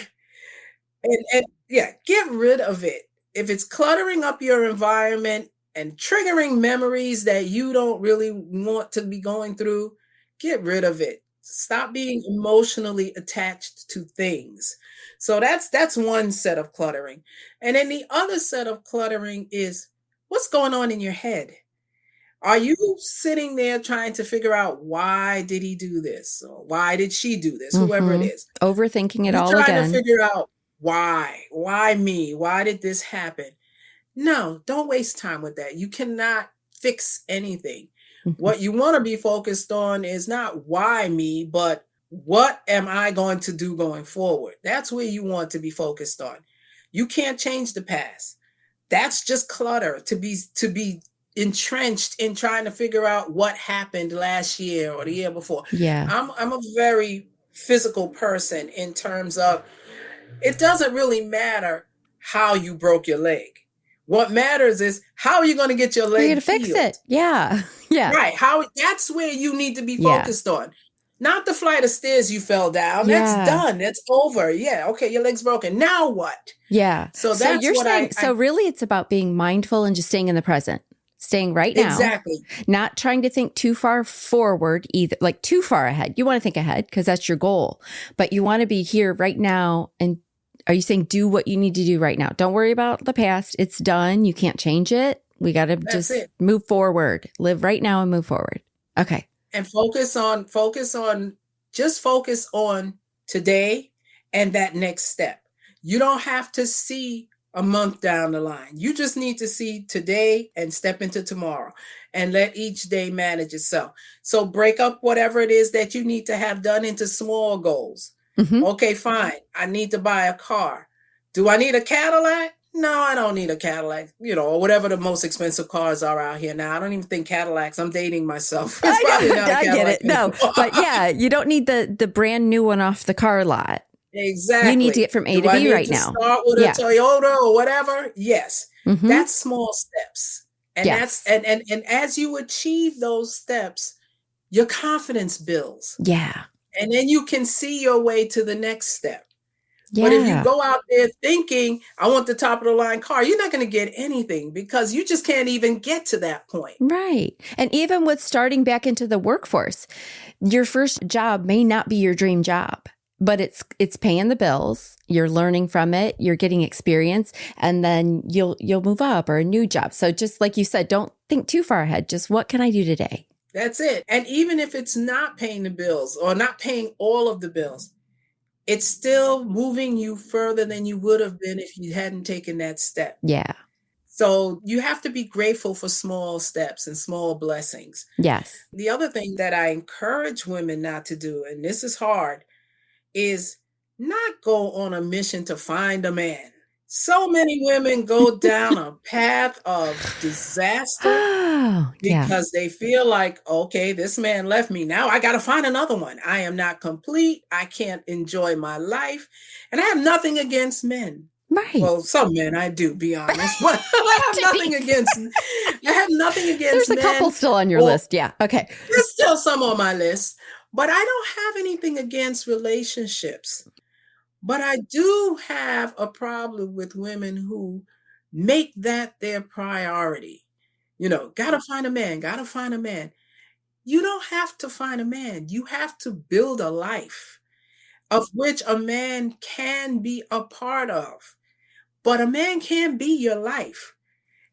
And yeah, get rid of it. If it's cluttering up your environment and triggering memories that you don't really want to be going through, get rid of it. Stop being emotionally attached to things. So that's one set of cluttering. And then the other set of cluttering is what's going on in your head. Are you sitting there trying to figure out why did he do this? Or why did she do this? Whoever it is. Overthinking it You're all trying again. to figure out why? Why me? Why did this happen? No, don't waste time with that. You cannot fix anything. What you want to be focused on is not why me, but what am I going to do going forward? That's where you want to be focused on. You can't change the past. That's just clutter to be entrenched in trying to figure out what happened last year or the year before. Yeah. I'm a very physical person in terms of it doesn't really matter how you broke your leg. What matters is how are you going to get your leg You're going to fix it. Yeah. Yeah. Right. That's where you need to be Yeah. focused on. Not the flight of stairs you fell down. Yeah. That's done. That's over. Yeah. Okay. Your leg's broken. Now what? Yeah. So So that's you're what saying, so really it's about being mindful and just staying in the present, staying right now. Exactly. Not trying to think too far forward either, like too far ahead. You want to think ahead because that's your goal, but you want to be here right now. And are you saying do what you need to do right now? Don't worry about the past. It's done. You can't change it. We got to just move forward, live right now and move forward. Okay. And focus on today and that next step. You don't have to see a month down the line. You just need to see today and step into tomorrow and let each day manage itself. So break up whatever it is that you need to have done into small goals. Okay, fine. I need to buy a car. Do I need a Cadillac? No, I don't need a Cadillac, or whatever the most expensive cars are out here now. I don't even think Cadillacs. I'm dating myself. It's probably not a Cadillac. I get it. No, but yeah, you don't need the brand new one off the car lot. Exactly. You need to get from A to B right now. Start with a Toyota or whatever. Yes. That's small steps. And and as you achieve those steps, your confidence builds. Yeah. And then you can see your way to the next step. Yeah. But if you go out there thinking, I want the top of the line car, you're not going to get anything because you just can't even get to that point. Right. And even with starting back into the workforce, your first job may not be your dream job, but it's paying the bills. You're learning from it. You're getting experience, and then you'll move up or a new job. So just like you said, don't think too far ahead. Just what can I do today? That's it. And even if it's not paying the bills or not paying all of the bills, it's still moving you further than you would have been if you hadn't taken that step. Yeah. So you have to be grateful for small steps and small blessings. Yes. The other thing that I encourage women not to do, and this is hard, is not go on a mission to find a man. So many women go down a path of disaster because they feel like, okay, this man left me. Now I got to find another one. I am not complete. I can't enjoy my life. And I have nothing against men. Right. Well, some men I do, be honest, but I have nothing against There's a men. couple still on your list. Yeah. Okay. There's still some on my list, but I don't have anything against relationships. But I do have a problem with women who make that their priority. Gotta find a man, gotta find a man. You don't have to find a man. You have to build a life of which a man can be a part of. But a man can't be your life.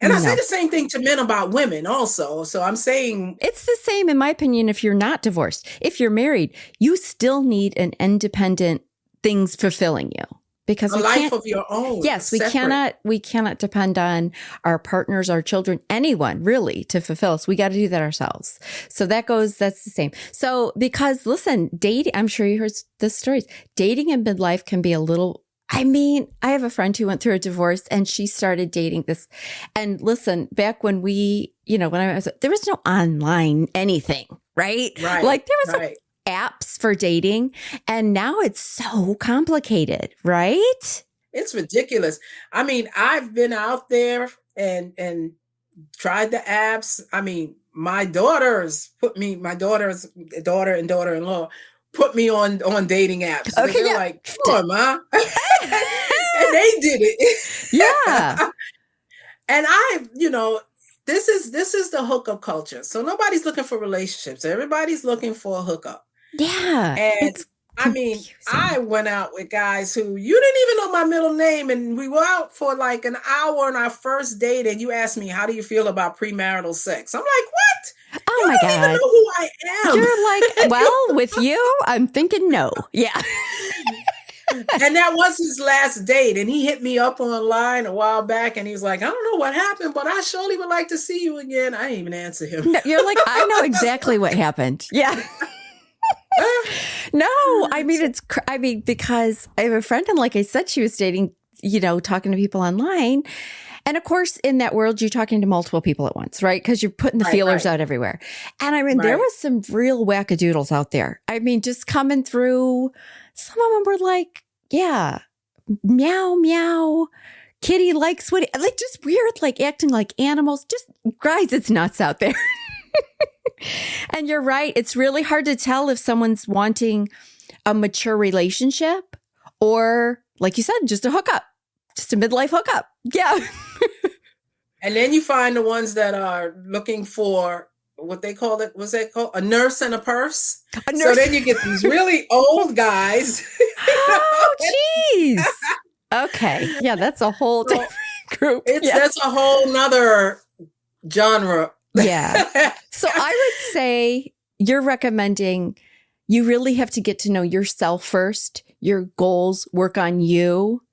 And I say the same thing to men about women also. So I'm saying it's the same, in my opinion, if you're not divorced. If you're married, you still need an independent things fulfilling you, because A we life can't. of your own, Yes, separate. we cannot depend on our partners, our children, anyone really to fulfill us. We got to do that ourselves. So that's the same. So because listen, dating, I'm sure you heard the stories. Dating in midlife can be a little, I mean, I have a friend who went through a divorce and she started dating this. And listen, back when there was no online anything, right? Right, Like there was right. apps for dating, and now it's so complicated, right? It's ridiculous. I mean, I've been out there and tried the apps. I mean, my daughter's daughter and daughter-in-law put me on dating apps because Okay, they're yeah. like, "Come on, ma," and they did Yeah. it. And this is the hookup culture. So nobody's looking for relationships. Everybody's looking for a hookup. Yeah. And It's I mean, I confusing. went out with guys who you didn't even know my middle name, and we were out for like an hour on our first date, and you asked me, "How do you feel about premarital sex?" I'm like, "What? Oh You my don't even God. know who I You're like, am." well, with you, I'm thinking no. Yeah. And that was his last date, and he hit me up online a while back, and he was like, "I don't know what happened, but I surely would like to see you again." I didn't even answer him. No, you're like, I know exactly what happened. Yeah. No, I mean, because I have a friend, and like I said, she was dating, talking to people online. And of course, in that world, you're talking to multiple people at once, right? Because you're putting the Right, feelers right, out everywhere. And I mean, there right. was some real wackadoodles out there. I mean, just coming through, some of them were like, yeah, meow, meow. Kitty likes what, like just weird, like acting like animals. Just guys, it's nuts out there. And you're right. It's really hard to tell if someone's wanting a mature relationship or, like you said, just a hookup, just a midlife hookup. Yeah. And then you find the ones that are looking for what they call it. What's that called? A nurse and a purse. A So nurse. then you get these really old guys. Oh, jeez. Okay. Yeah, that's a whole So different group. Yeah. that's a whole nother genre. Yeah. So I would say you're recommending you really have to get to know yourself first, your goals, work on you,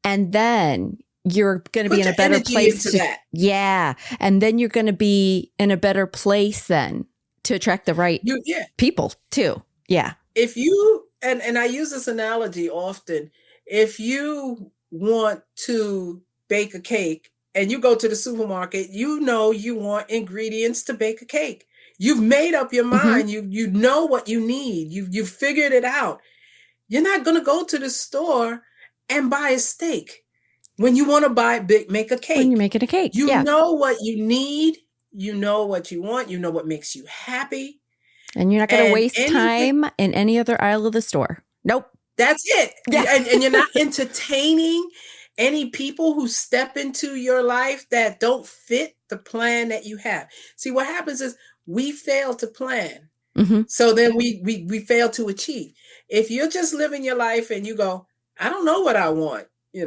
and then you're going to Put be in a your better energy place into to, that. yeah. And then you're going to be in a better place then to attract the right Yeah. people too. Yeah. If you and I use this analogy often, if you want to bake a cake and you go to the supermarket, you know you want ingredients to bake a cake. You've made up your Mm-hmm. mind. You know what you need. You've figured it out. You're not going to go to the store and buy a steak when you want to make a cake. When you're making a cake. You Yeah. know what you need. You know what you want. You know what makes you happy. And you're not going to And waste time in any other aisle of the store. Nope. That's it. Yeah. And you're not entertaining any people who step into your life that don't fit the plan that you have. See, what happens is we fail to plan. Mm-hmm. So then we fail to achieve. If you're just living your life and you go, I don't know what I want, I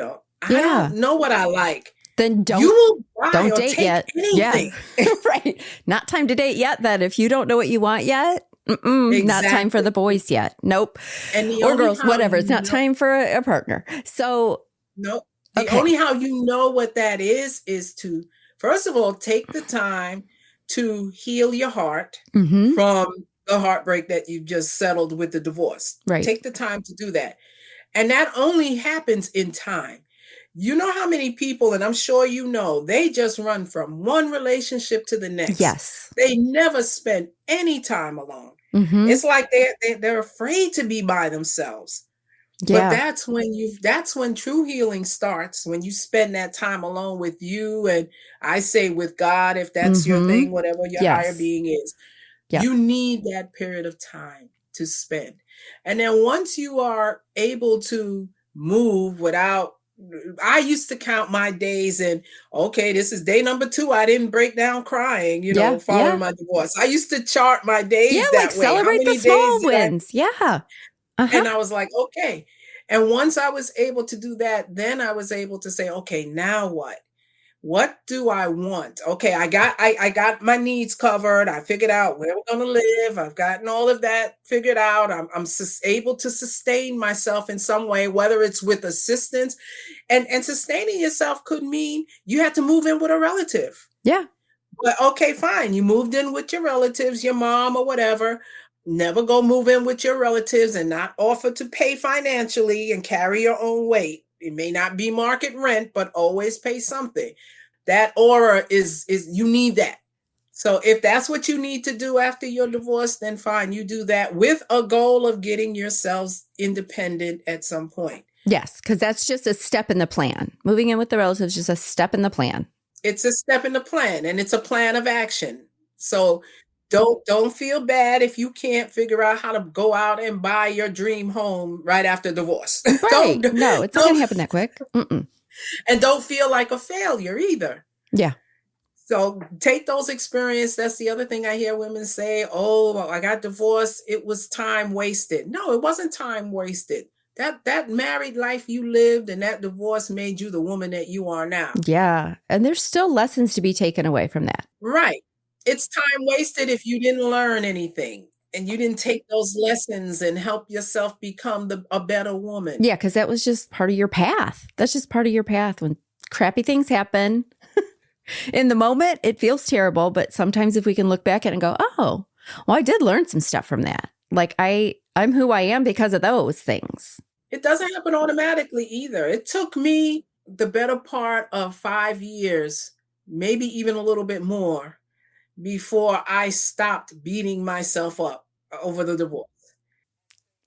don't know what I like. Then you will buy don't or date take yet. anything. Yeah. Right. Not time to date yet then. If you don't know what you want yet, not time for the boys yet. Nope. And or girls, whatever. It's not time for a partner. So no. The only how you know what that is to, first of all, take the time to heal your heart from the heartbreak that you just settled with the divorce. Right. Take the time to do that. And that only happens in time. You know how many people, and I'm sure you know, they just run from one relationship to the next. Yes. They never spend any time alone. Mm-hmm. It's like they're afraid to be by themselves. Yeah. But that's when true healing starts, when you spend that time alone with you, and I say with God, if that's your thing, whatever your higher being is. Yep. You need that period of time to spend. And then once you are able to move without, I used to count my days and, okay, this is day number 2. I didn't break down crying, following my divorce. I used to chart my days that way. Celebrate the small wins. Yeah. And I was like, okay. And once I was able to do that, then I was able to say, okay, now what? What do I want? Okay, I got my needs covered. I figured out where we're gonna live. I've gotten all of that figured out. I'm able to sustain myself in some way, whether it's with assistance, and sustaining yourself could mean you had to move in with a relative. Yeah. But okay, fine. You moved in with your relatives, your mom or whatever. Never go move in with your relatives and not offer to pay financially and carry your own weight. It may not be market rent, but always pay something. That aura is you need that. So if that's what you need to do after your divorce, then fine, you do that with a goal of getting yourselves independent at some point. Yes, because that's just a step in the plan. Moving in with the relatives is just a step in the plan. It's a step in the plan, and it's a plan of action. So don't feel bad if you can't figure out how to go out and buy your dream home right after divorce. Right. No, it's not going to happen that quick. Mm-mm. And don't feel like a failure either. Yeah. So take those experiences. That's the other thing I hear women say, oh, I got divorced. It was time wasted. No, it wasn't time wasted. That married life you lived and that divorce made you the woman that you are now. Yeah. And there's still lessons to be taken away from that. Right. It's time wasted if you didn't learn anything and you didn't take those lessons and help yourself become a better woman. Yeah, because that was just part of your path. That's just part of your path. When crappy things happen, in the moment, it feels terrible. But sometimes if we can look back at it and go, oh, well, I did learn some stuff from that. Like I'm who I am because of those things. It doesn't happen automatically either. It took me the better part of 5 years, maybe even a little bit more, before I stopped beating myself up over the divorce.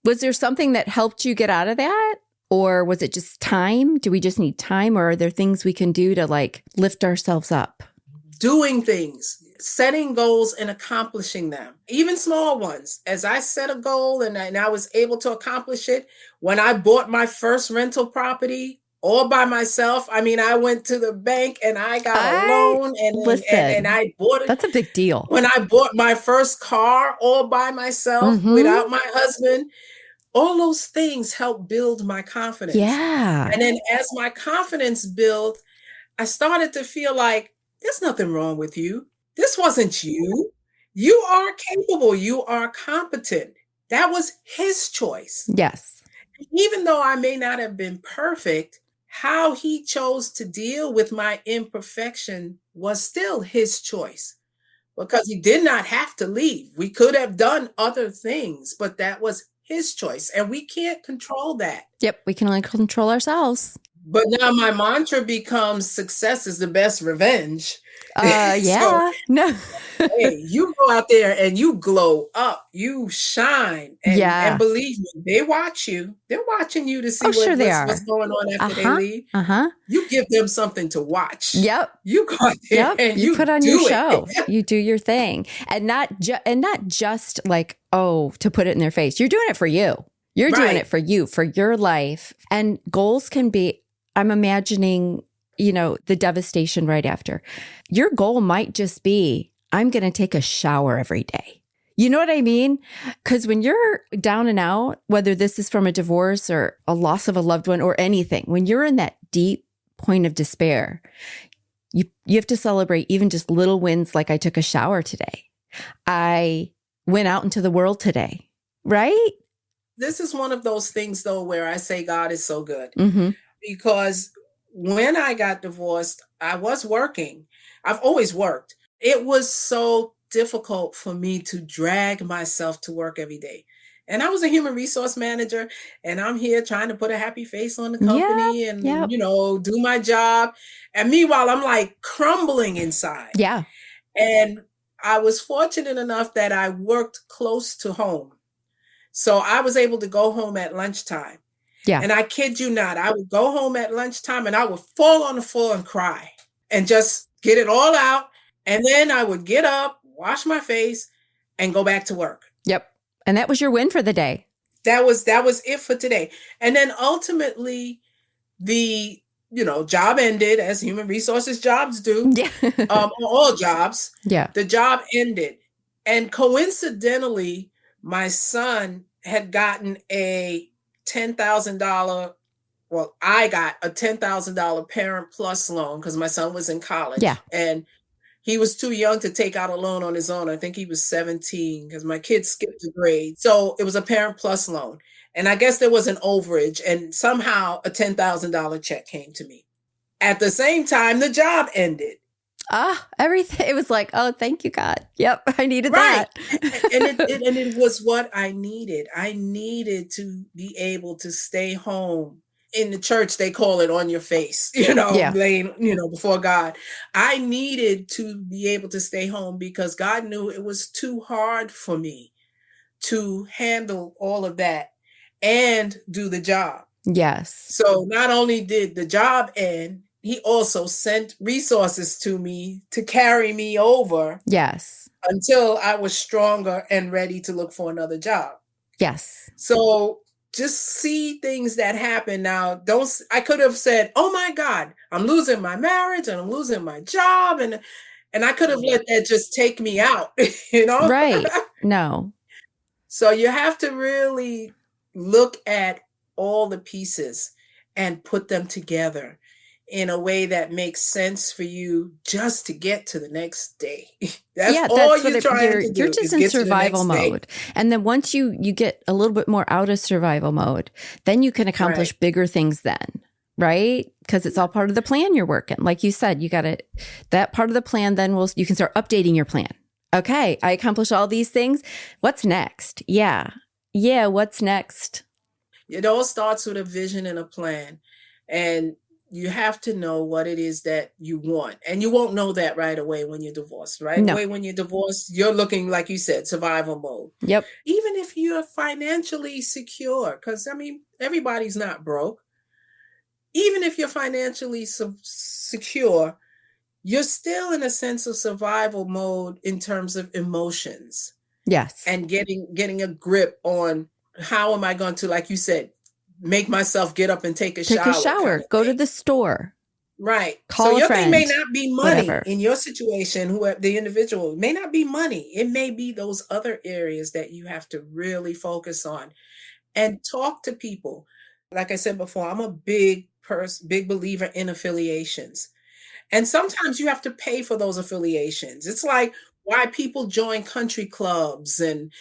Was there something that helped you get out of that? Or was it just time? Do we just need time? Or are there things we can do to like lift ourselves up? Doing things, setting goals and accomplishing them, even small ones. As I set a goal and I was able to accomplish it, when I bought my first rental property all by myself, I mean, I went to the bank and I got a loan and I bought it. That's a big deal. When I bought my first car all by myself without my husband, all those things helped build my confidence. Yeah. And then as my confidence built, I started to feel like there's nothing wrong with you. This wasn't you. You are capable. You are competent. That was his choice. Yes. Even though I may not have been perfect, how he chose to deal with my imperfection was still his choice because he did not have to leave. We could have done other things, but that was his choice. And we can't control that. Yep. We can only control ourselves. But now my mantra becomes success is the best revenge. Yeah. No. Hey, you go out there and you glow up, you shine. And believe me, they watch you. They're watching you to see what's going on after they leave. You give them something to watch. Yep. You go out there and you put on your show. You do your thing. And not just like, oh, to put it in their face. You're doing it for you. You're doing it for you, for your life. And goals can be, I'm imagining, the devastation right after. Your goal might just be, I'm going to take a shower every day. You know what I mean? Because when you're down and out, whether this is from a divorce or a loss of a loved one or anything, when you're in that deep point of despair, you have to celebrate even just little wins like I took a shower today. I went out into the world today, right? This is one of those things, though, where I say God is so good. Because when I got divorced, I was working. I've always worked. It was so difficult for me to drag myself to work every day. And I was a human resource manager, and I'm here trying to put a happy face on the company and, do my job. And meanwhile, I'm like crumbling inside. Yeah. And I was fortunate enough that I worked close to home. So I was able to go home at lunchtime. Yeah. And I kid you not, I would go home at lunchtime and I would fall on the floor and cry and just get it all out. And then I would get up, wash my face, and go back to work. Yep. And that was your win for the day. That was it for today. And then ultimately the job ended, as human resources jobs do. Yeah. All jobs. Yeah. The job ended. And coincidentally, my son had gotten a $10,000 well, I got a $10,000 Parent Plus loan because my son was in Yeah. college and he was too young to take out a loan on his own. I think he was 17 because my kid skipped a grade. So it was a Parent Plus loan. And I guess there was an overage, and somehow a $10,000 check came to me. At the same time, the job ended. Everything. It was like, oh, thank you, God. Yep. I needed Right. that. And it was what I needed. I needed to be able to stay home. In the church, they call it on your face, Yeah. laying, before God. I needed to be able to stay home because God knew it was too hard for me to handle all of that and do the job. Yes. So not only did the job end, he also sent resources to me to carry me over Yes. until I was stronger and ready to look for another job. Yes. So just see things that happen now. I could have said, "Oh my God, I'm losing my marriage and I'm losing my job," and I could have let that just take me out, you know? Right. No. So you have to really look at all the pieces and put them together in a way that makes sense for you just to get to the next day. That's Yeah, all that's what you're trying to you're do just is in get to the survival next day. mode. And then once you get a little bit more out of survival mode, then you can accomplish Right. bigger things then, right? Because it's all part of the plan you're working. Like you said, you got to that part of the plan then you can start updating your plan. Okay, I accomplished all these things. What's next? Yeah. Yeah, what's next? It all starts with a vision and a plan. And you have to know what it is that you want. And you won't know that right away when you're divorced. Right No. away when you're divorced, you're looking, like you said, survival mode. Yep. Even if you're financially secure, because I mean, everybody's not broke. Even if you're financially secure, you're still in a sense of survival mode in terms of emotions Yes. and getting a grip on how am I going to, like you said, make myself get up and take a Take a shower kind shower, of go to thing. the store, Right. So call a your thing may friend, not be money whatever. in your situation, who the individual it may not be money. It may be those other areas that you have to really focus on and talk to people. Like I said before, I'm a big believer in affiliations. And sometimes you have to pay for those affiliations. It's like why people join country clubs and,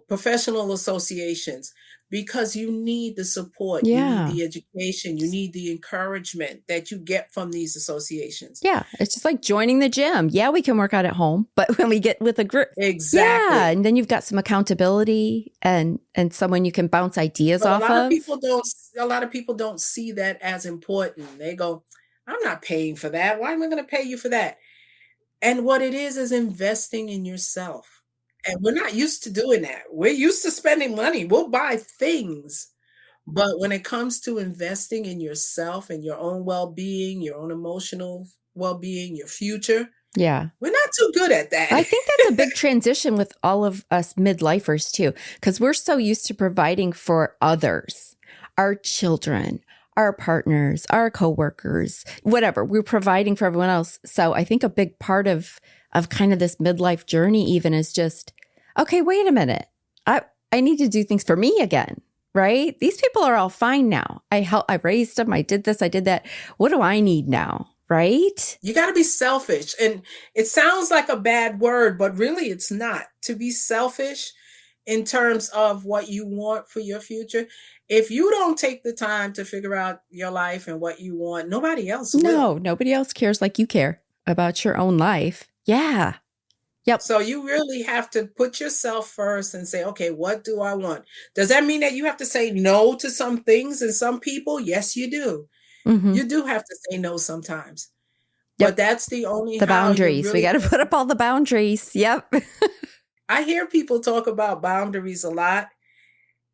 professional associations because you need the support, you need Yeah. the education, you need the encouragement that you get from these associations. Yeah, it's just like joining the gym. Yeah, we can work out at home, but when we get with a group, yeah, Exactly. and then you've got some accountability and someone you can bounce ideas But off of. a lot of people don't see that as important. They go, "I'm not paying for that. Why am I going to pay you for that?" And what it is investing in yourself. And we're not used to doing that. We're used to spending money. We'll buy things. But when it comes to investing in yourself and your own well-being, your own emotional well-being, your future, Yeah. we're not too good at I that. think that's a big transition with all of us midlifers too, because we're so used to providing for others, our children, our partners, our coworkers, whatever. We're providing for everyone else. So I think a big part of kind of this midlife journey even is just, okay, wait a minute. I need to do things for me again, right? These people are all fine now. I raised them. I did this. I did that. What do I need now? Right? You got to be selfish. And it sounds like a bad word, but really it's not. To be selfish in terms of what you want for your future, if you don't take the time to figure out your life and what you want, nobody else will. No, nobody else cares like you care about your own life. Yeah. Yep. So you really have to put yourself first and say, okay, what do I want? Does that mean that you have to say no to some things and some people? Yes, you do. Mm-hmm. You do have to say no sometimes. But Yep. that's the only The how you're boundaries. We really got to going put to. up all the boundaries. Yep. I hear people talk about boundaries a lot.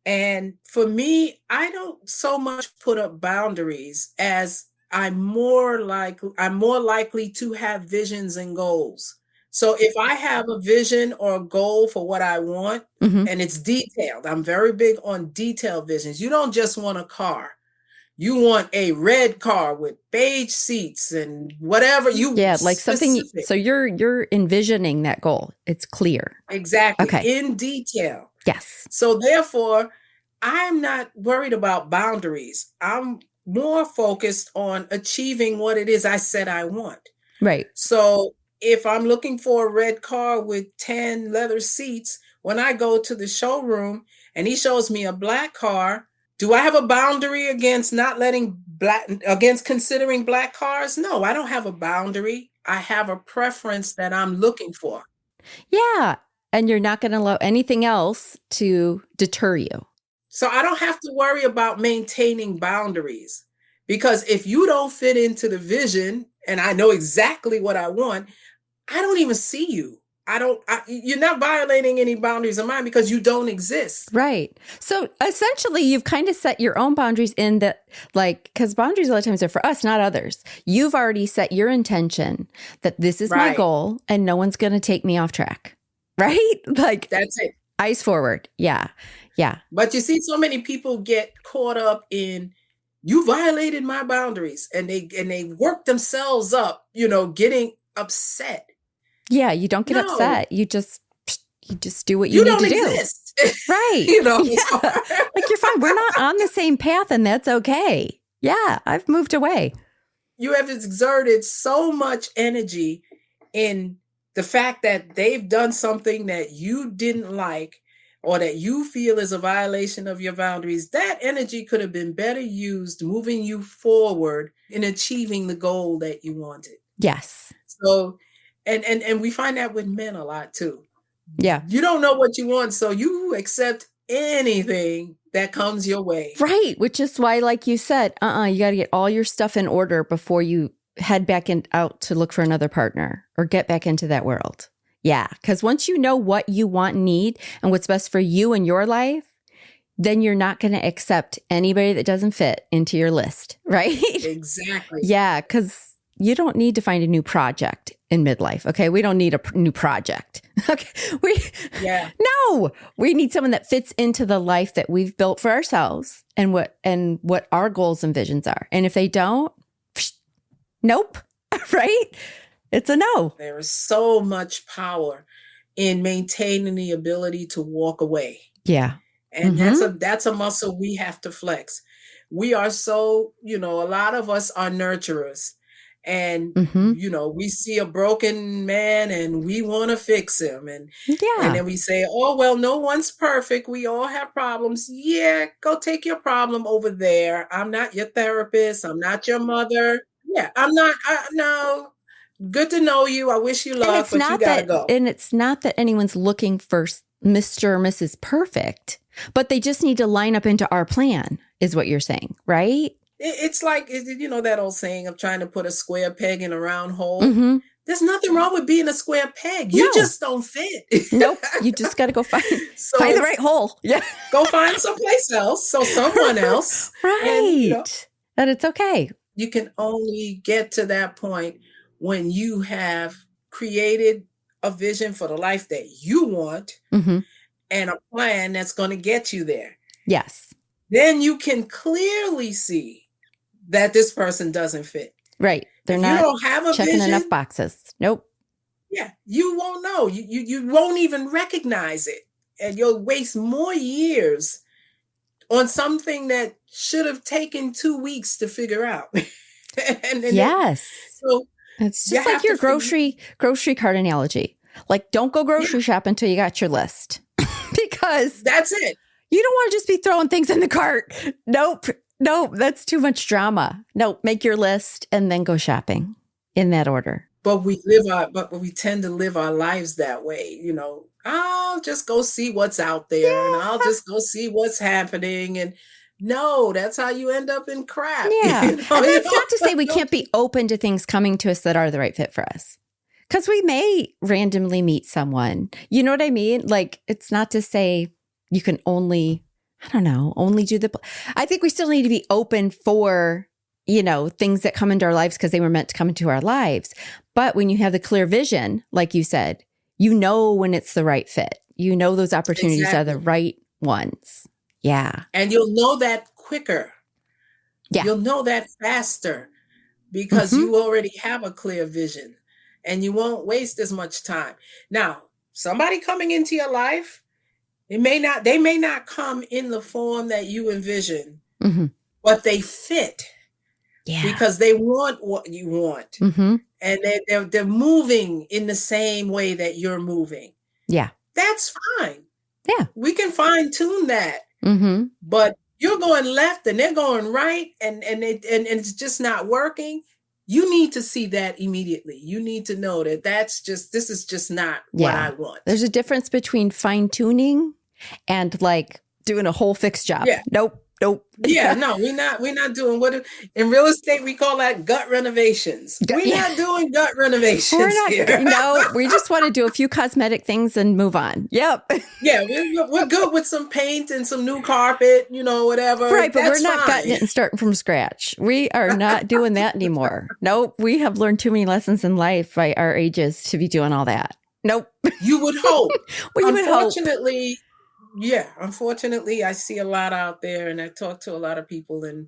And for me, I don't so much put up boundaries as I'm more likely to have visions and goals. So if I have a vision or a goal for what I want Mm-hmm. and it's detailed, I'm very big on detailed visions. You don't just want a car. You want a red car with beige seats and whatever you Yeah, like something. specific. So you're envisioning that goal. It's clear. Exactly. Okay. In detail. Yes. So therefore, I'm not worried about boundaries. I'm more focused on achieving what it is I said I want. Right. So if I'm looking for a red car with 10 leather seats, when I go to the showroom and he shows me a black car, do I have a boundary against against considering black cars? No, I don't have a boundary. I have a preference that I'm looking for. Yeah. And you're not going to allow anything else to deter you. So I don't have to worry about maintaining boundaries, because if you don't fit into the vision and I know exactly what I want, I don't even see you. You're not violating any boundaries of mine because you don't exist. Right. So essentially, you've kind of set your own boundaries in that, like, because boundaries a lot of times are for us, not others. You've already set your intention that this is my Right. goal and no one's going to take me off track. Right? Like, That's it. eyes forward. Yeah. Yeah. But you see, so many people get caught up in, you violated my boundaries, and they work themselves up, getting upset. Yeah. You don't get No, upset. You just do what you you need don't to do. exist. Right. So- Yeah. Like, you're fine. We're not on the same path, and that's okay. Yeah. I've moved away. you have exerted so much energy in the fact that they've done something that you didn't like, or that you feel is a violation of your boundaries. That energy could have been better used moving you forward in achieving the goal that you wanted. Yes. So, and we find that with men a lot too. Yeah. You don't know what you want, so you accept anything that comes your way. Right. Which is why, like you said, you got to get all your stuff in order before you head back out to look for another partner or get back into that world. Yeah. Because once you know what you want and need and what's best for you and your life, then you're not going to accept anybody that doesn't fit into your list. Right. Exactly. Yeah. Because you don't need to find a new project in midlife. Okay. We don't need a new project. Okay. No, we need someone that fits into the life that we've built for ourselves and what our goals and visions are. And if they don't, nope. Right. It's a no. There is so much power in maintaining the ability to walk away. Yeah. And that's a muscle we have to flex. We are so, a lot of us are nurturers. And, we see a broken man and we want to fix him. And then we say, oh, well, no one's perfect. We all have problems. Yeah, go take your problem over there. I'm not your therapist. I'm not your mother. Yeah, I'm not. No, good to know you. I wish you luck, but you got to go. And it's not that anyone's looking for Mr. or Mrs. Perfect, but they just need to line up into our plan, is what you're saying, right? It's like, that old saying of trying to put a square peg in a round hole. Mm-hmm. There's nothing wrong with being a square peg. You just don't fit. Nope. You just got to go find the right hole. Yeah. Go find someplace else. So someone else. Right. And, it's okay. You can only get to that point when you have created a vision for the life that you want and a plan that's going to get you there. Yes. Then you can clearly see that this person doesn't fit. Right. They're not checking enough boxes. Nope. Yeah. You won't know. You won't even recognize it. And you'll waste more years on something that should have taken 2 weeks to figure out. Yes. So it's just like your grocery cart analogy. Like, don't go grocery shop until you got your list. Because that's it. You don't want to just be throwing things in the cart. Nope. That's too much drama. Nope. Make your list and then go shopping in that order. But we tend to live our lives that way. I'll just go see what's out there and I'll just go see what's happening. And no, that's how you end up in crap. Yeah. And that's not to say we can't be open to things coming to us that are the right fit for us. Because we may randomly meet someone. You know what I mean? Like, it's not to say you can only do I think we still need to be open for, things that come into our lives because they were meant to come into our lives. But when you have the clear vision, like you said, when it's the right fit. Those opportunities are the right ones. Yeah. And you'll know that quicker. Yeah. You'll know that faster because you already have a clear vision and you won't waste as much time. Now, somebody coming into your life, they may not come in the form that you envision, but they fit. Yeah. because they want what you want, Mm-hmm. and they're moving in the same way that you're moving. Yeah. That's fine. Yeah. We can fine tune that, Mm-hmm. but you're going left and they're going right, and it's just not working. You need to see that immediately. You need to know that this is just not what I Yeah. want. There's a difference between fine tuning and like doing a whole fixed job. Yeah. Nope. Nope. Yeah, no, we're not doing what in real estate we call that gut renovations. We're Yeah. not doing gut We're renovations not, here. no, we just want to do a few cosmetic things and move on. Yep. Yeah, we're good with some paint and some new carpet, whatever. Right. But we're That's not gutting fine. it and starting from scratch. We are not doing that anymore. Nope. We have learned too many lessons in life by our ages to be doing all that. Nope. You would hope. Well, you would hope. Unfortunately, I see a lot out there, and I talk to a lot of people, and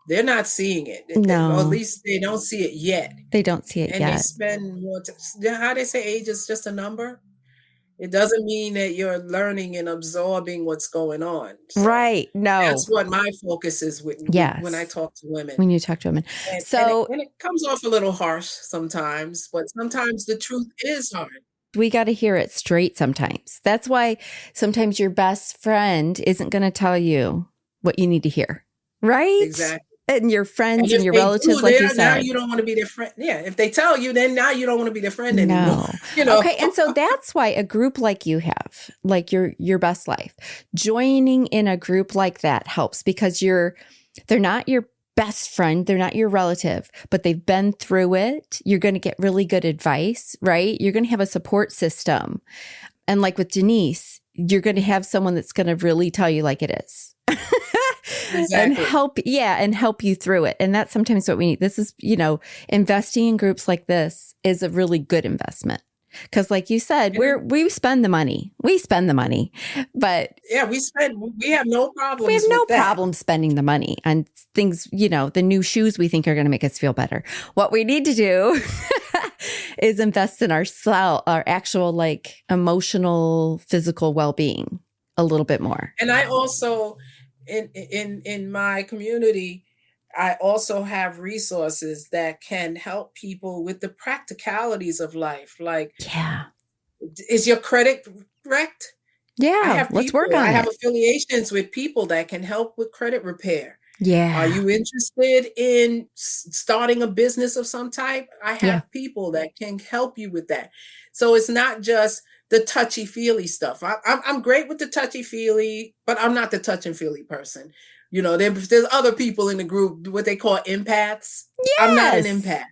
they're not seeing it. Or at No, least they don't see it yet. they don't see it And they yet. spend more how they say age is just a number. It doesn't mean that you're learning and absorbing what's going on. So Right. No. that's what my focus is when I Yes. talk to women. When you talk to women. And, So and it comes off a little harsh sometimes, but sometimes the truth is hard. we got to hear it straight sometimes. That's why sometimes your best friend isn't going to tell you what you need to hear. Right? Exactly. And your friends And and your if they relatives, do, like you now said. you don't want to be their friend. Yeah, if they tell you, then now you don't want to be their friend anymore. No. Okay. And so that's why a group like you have, like your best life, joining in a group like that helps because they're not your best friend, they're not your relative, but they've been through it. You're going to get really good advice, right? You're going to have a support system. And like with Denise, you're going to have someone that's going to really tell you like it is. Exactly. and help you through it. And that's sometimes what we need. This is, investing in groups like this is a really good investment. Because like you said, we spend the money. We spend the money. But yeah, we have no problems. we have no with that. problem spending the money on things, the new shoes we think are going to make us feel better. What we need to do is invest in our actual like emotional, physical well-being a little bit more. And I also in my community, I also have resources that can help people with the practicalities of life. Like, Yeah. is your credit wrecked? Yeah. Let's work on I it. have affiliations with people that can help with credit repair. Yeah. Are you interested in starting a business of some type? I have people that can help you with that. So it's not just the touchy-feely stuff. I'm great with the touchy-feely, but I'm not the touch-and-feely person. There's other people in the group, what they call empaths. Yes. I'm not an empath.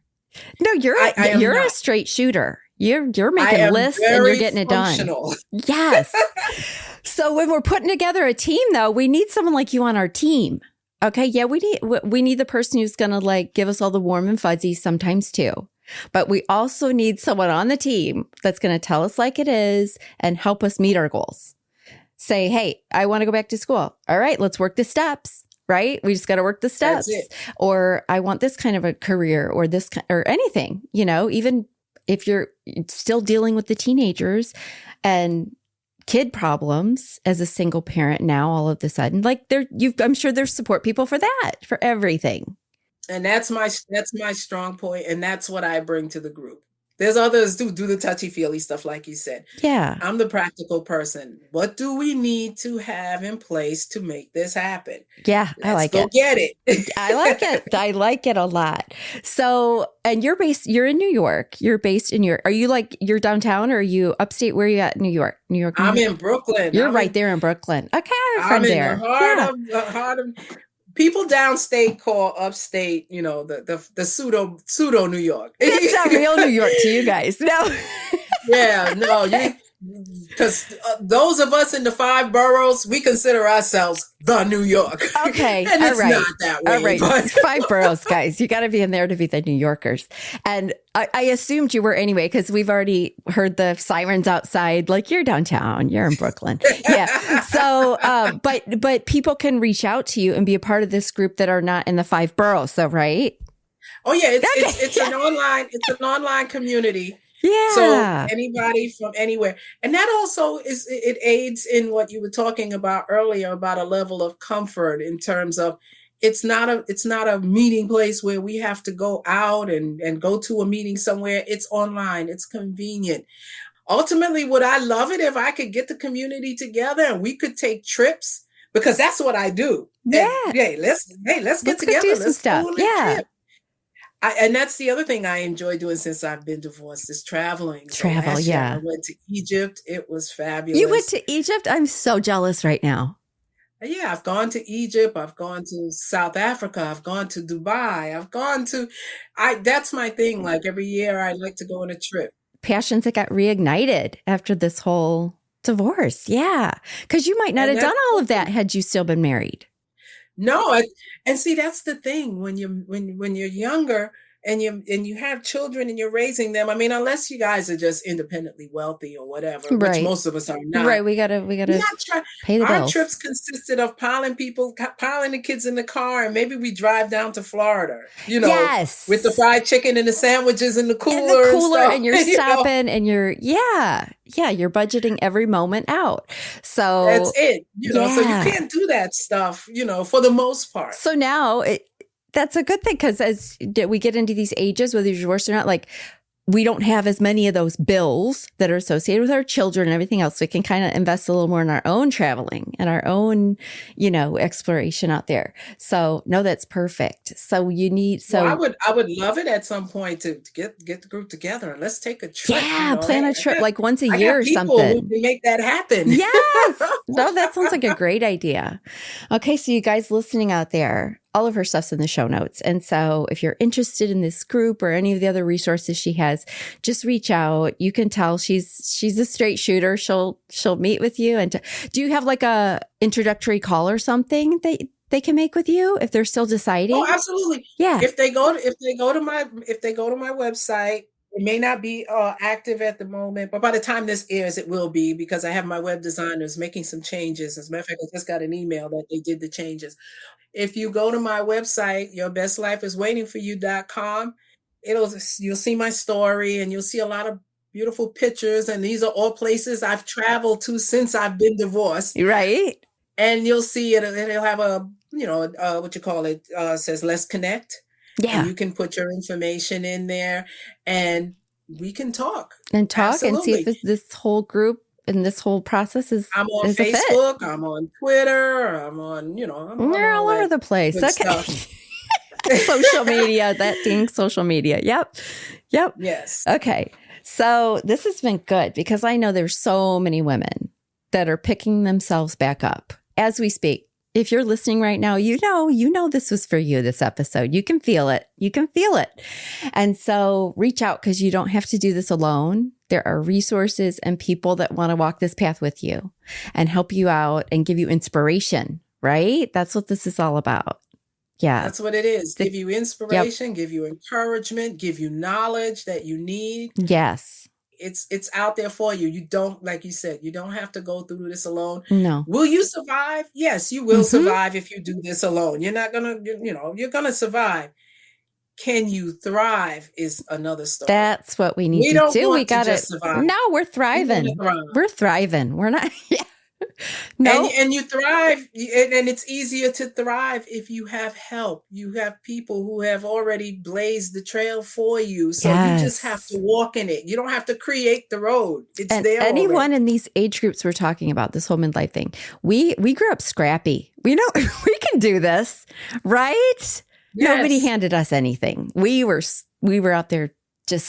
No, you're a straight shooter. You're making lists and you're getting it done. Yes. So when we're putting together a team, though, we need someone like you on our team. Okay. Yeah, we need the person who's going to like give us all the warm and fuzzies sometimes too. But we also need someone on the team that's going to tell us like it is and help us meet our goals. Say, hey, I want to go back to school. All right, let's work the steps, right? We just got to work the steps. That's it. Or I want this kind of a career or or anything, even if you're still dealing with the teenagers and kid problems as a single parent now, all of a sudden, like I'm sure there's support people for that, for everything. And that's my strong point, and that's what I bring to the group. There's others who do the touchy-feely stuff, like you said. Yeah. I'm the practical person. What do we need to have in place to make this happen? Yeah, I like it. Let's go get it. I like it. I like it a lot. So, and you're in New York. You're based in are you like, you're downtown or are you upstate? Where are you at in New York? New York? I'm in Brooklyn. You're right there in Brooklyn. Okay, I have a friend there. I'm in the heart of people downstate call upstate, the pseudo New York. It's not real New York to you guys. No. Yeah, no, because those of us in the 5 boroughs, we consider ourselves the New York. Okay, and it's not that way. All right, but 5 boroughs, guys. You got to be in there to be the New Yorkers. And I assumed you were anyway, because we've already heard the sirens outside. Like, you're downtown, you're in Brooklyn. Yeah. So, but people can reach out to you and be a part of this group that are not in the 5 boroughs. So, right? Oh yeah, it's an online community. Yeah. So anybody from anywhere. And that also it aids in what you were talking about earlier about a level of comfort in terms of It's not a meeting place where we have to go out and go to a meeting somewhere. It's online. It's convenient. Ultimately, would I love it if I could get the community together and we could take trips? Because that's what I do. And Yeah. let's get Let's go together. do some Let's go stuff. on a Yeah. trip. And that's the other thing I enjoy doing since I've been divorced is traveling. So Travel. last year I Yeah. went to Egypt. It was fabulous. You went to Egypt? I'm so jealous right now. Yeah, I've gone to Egypt, I've gone to South Africa, I've gone to Dubai, I've gone to I that's my thing, like, every year I like to go on a trip. Passions that got reignited after this whole divorce. Yeah. Because you might not And have done that's all of that had you still been married. No, and see, that's the thing when you're younger and you have children and you're raising them, I mean, unless you guys are just independently wealthy or whatever, which Right. most of us are Right. not. We gotta Yeah, try pay the our bills. trips consisted of piling the kids in the car, and maybe we drive down to Florida, with the Yes. fried chicken and the sandwiches in the In the cooler and cooler, stuff, and you're stopping and you're you're budgeting every moment out. That's So it, so you yeah. can't do that stuff, for the most part. So now that's a good thing because as we get into these ages, whether you're divorced or not, like we don't have as many of those bills that are associated with our children and everything else. So we can kind of invest a little more in our own traveling and our own, exploration out there. So no, that's perfect. So you need, Well, I would love it at some point to get the group together and let's take a trip, plan Hey, a trip like once a I year got or people who something. can make that happen. Yes. No, that sounds like a great idea. Okay. So you guys listening out there, all of her stuff's in the show notes. And so if you're interested in this group or any of the other resources she has, just reach out. You can tell she's a straight shooter. She'll meet with you. And do you have like a introductory call or something that they can make with you if they're still deciding? Oh, absolutely. Yeah. If they go to my website, it may not be active at the moment, but by the time this airs, it will be because I have my web designers making some changes. As a matter of fact, I just got an email that they did the changes. If you go to my website, yourbestlifeiswaitingforyou.com, you'll see my story and you'll see a lot of beautiful pictures. And these are all places I've traveled to since I've been divorced. Right. And you'll see it'll have what you call it, says let's connect. Yeah. And you can put your information in there and we can talk. And Absolutely. see if this whole group and this whole process I'm on is a fit. Facebook, I'm on Twitter, I'm on, You're all over the place. Okay. Social media, that dang social media. Yep. Yes. Okay. So this has been good because I know there's so many women that are picking themselves back up as we speak. If you're listening right now, you know this was for you, this episode. You can feel it. And so reach out because you don't have to do this alone. There are resources and people that want to walk this path with you and help you out and give you inspiration, right? That's what this is all about. Yeah. That's what it is. Give you inspiration, give you encouragement, give you knowledge that you need. Yes. It's out there for you. You don't, like you said, you don't have to go through this alone. No. Will you survive? Yes, you will survive if you do this alone. You're not gonna, you're gonna survive. Can you thrive is another story. That's what we need to do. We got it. No, we're thriving. We're thriving. We're not. Yeah. No. And you thrive, and it's easier to thrive if you have help. You have people who have already blazed the trail for you. So you just have to walk in it. You don't have to create the road. It's there. Anyone already. in these age groups we're talking about, this whole midlife thing, we grew up scrappy. We know we can do this, right? Yes. Nobody handed us anything. We were out there just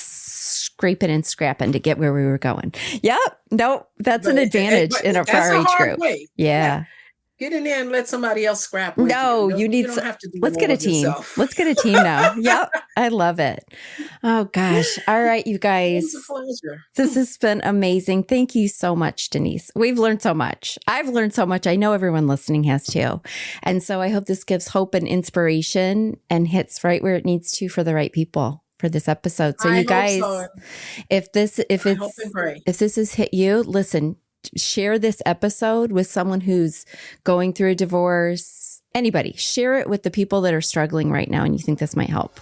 scraping and scrapping to get where we were going. Yep. No, that's an advantage for our age group. Yeah. Get in there and let somebody else scrap. No, you don't have to do Let's get a team. Yourself. Let's get a team now. Yep. I love it. Oh gosh. All right, you guys. It's a pleasure. This has been amazing. Thank you so much, Denise. We've learned so much. I've learned so much. I know everyone listening has too. And so I hope this gives hope and inspiration and hits right where it needs to for the right people for this episode. So you guys, if this has hit you, listen, share this episode with someone who's going through a divorce. Anybody, share it with the people that are struggling right now and you think this might help.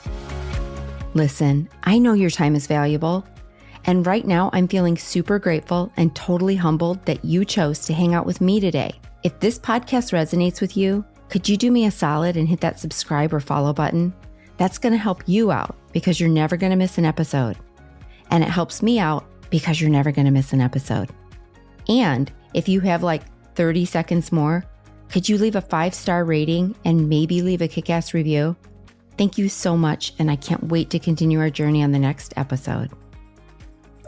Listen, I know your time is valuable. And right now I'm feeling super grateful and totally humbled that you chose to hang out with me today. If this podcast resonates with you, Could you do me a solid and hit that subscribe or follow button? That's going to help you out because you're never going to miss an episode. And it helps me out because you're never going to miss an episode. And if you have like 30 seconds more, could you leave a 5-star rating and maybe leave a kick-ass review? Thank you so much, and I can't wait to continue our journey on the next episode.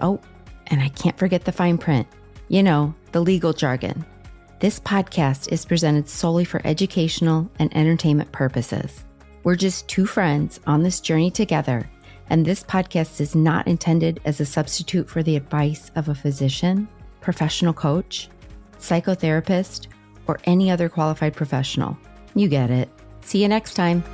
Oh, and I can't forget the fine print. You know, the legal jargon. This podcast is presented solely for educational and entertainment purposes. We're just two friends on this journey together, and this podcast is not intended as a substitute for the advice of a physician, professional coach, psychotherapist, or any other qualified professional. You get it. See you next time.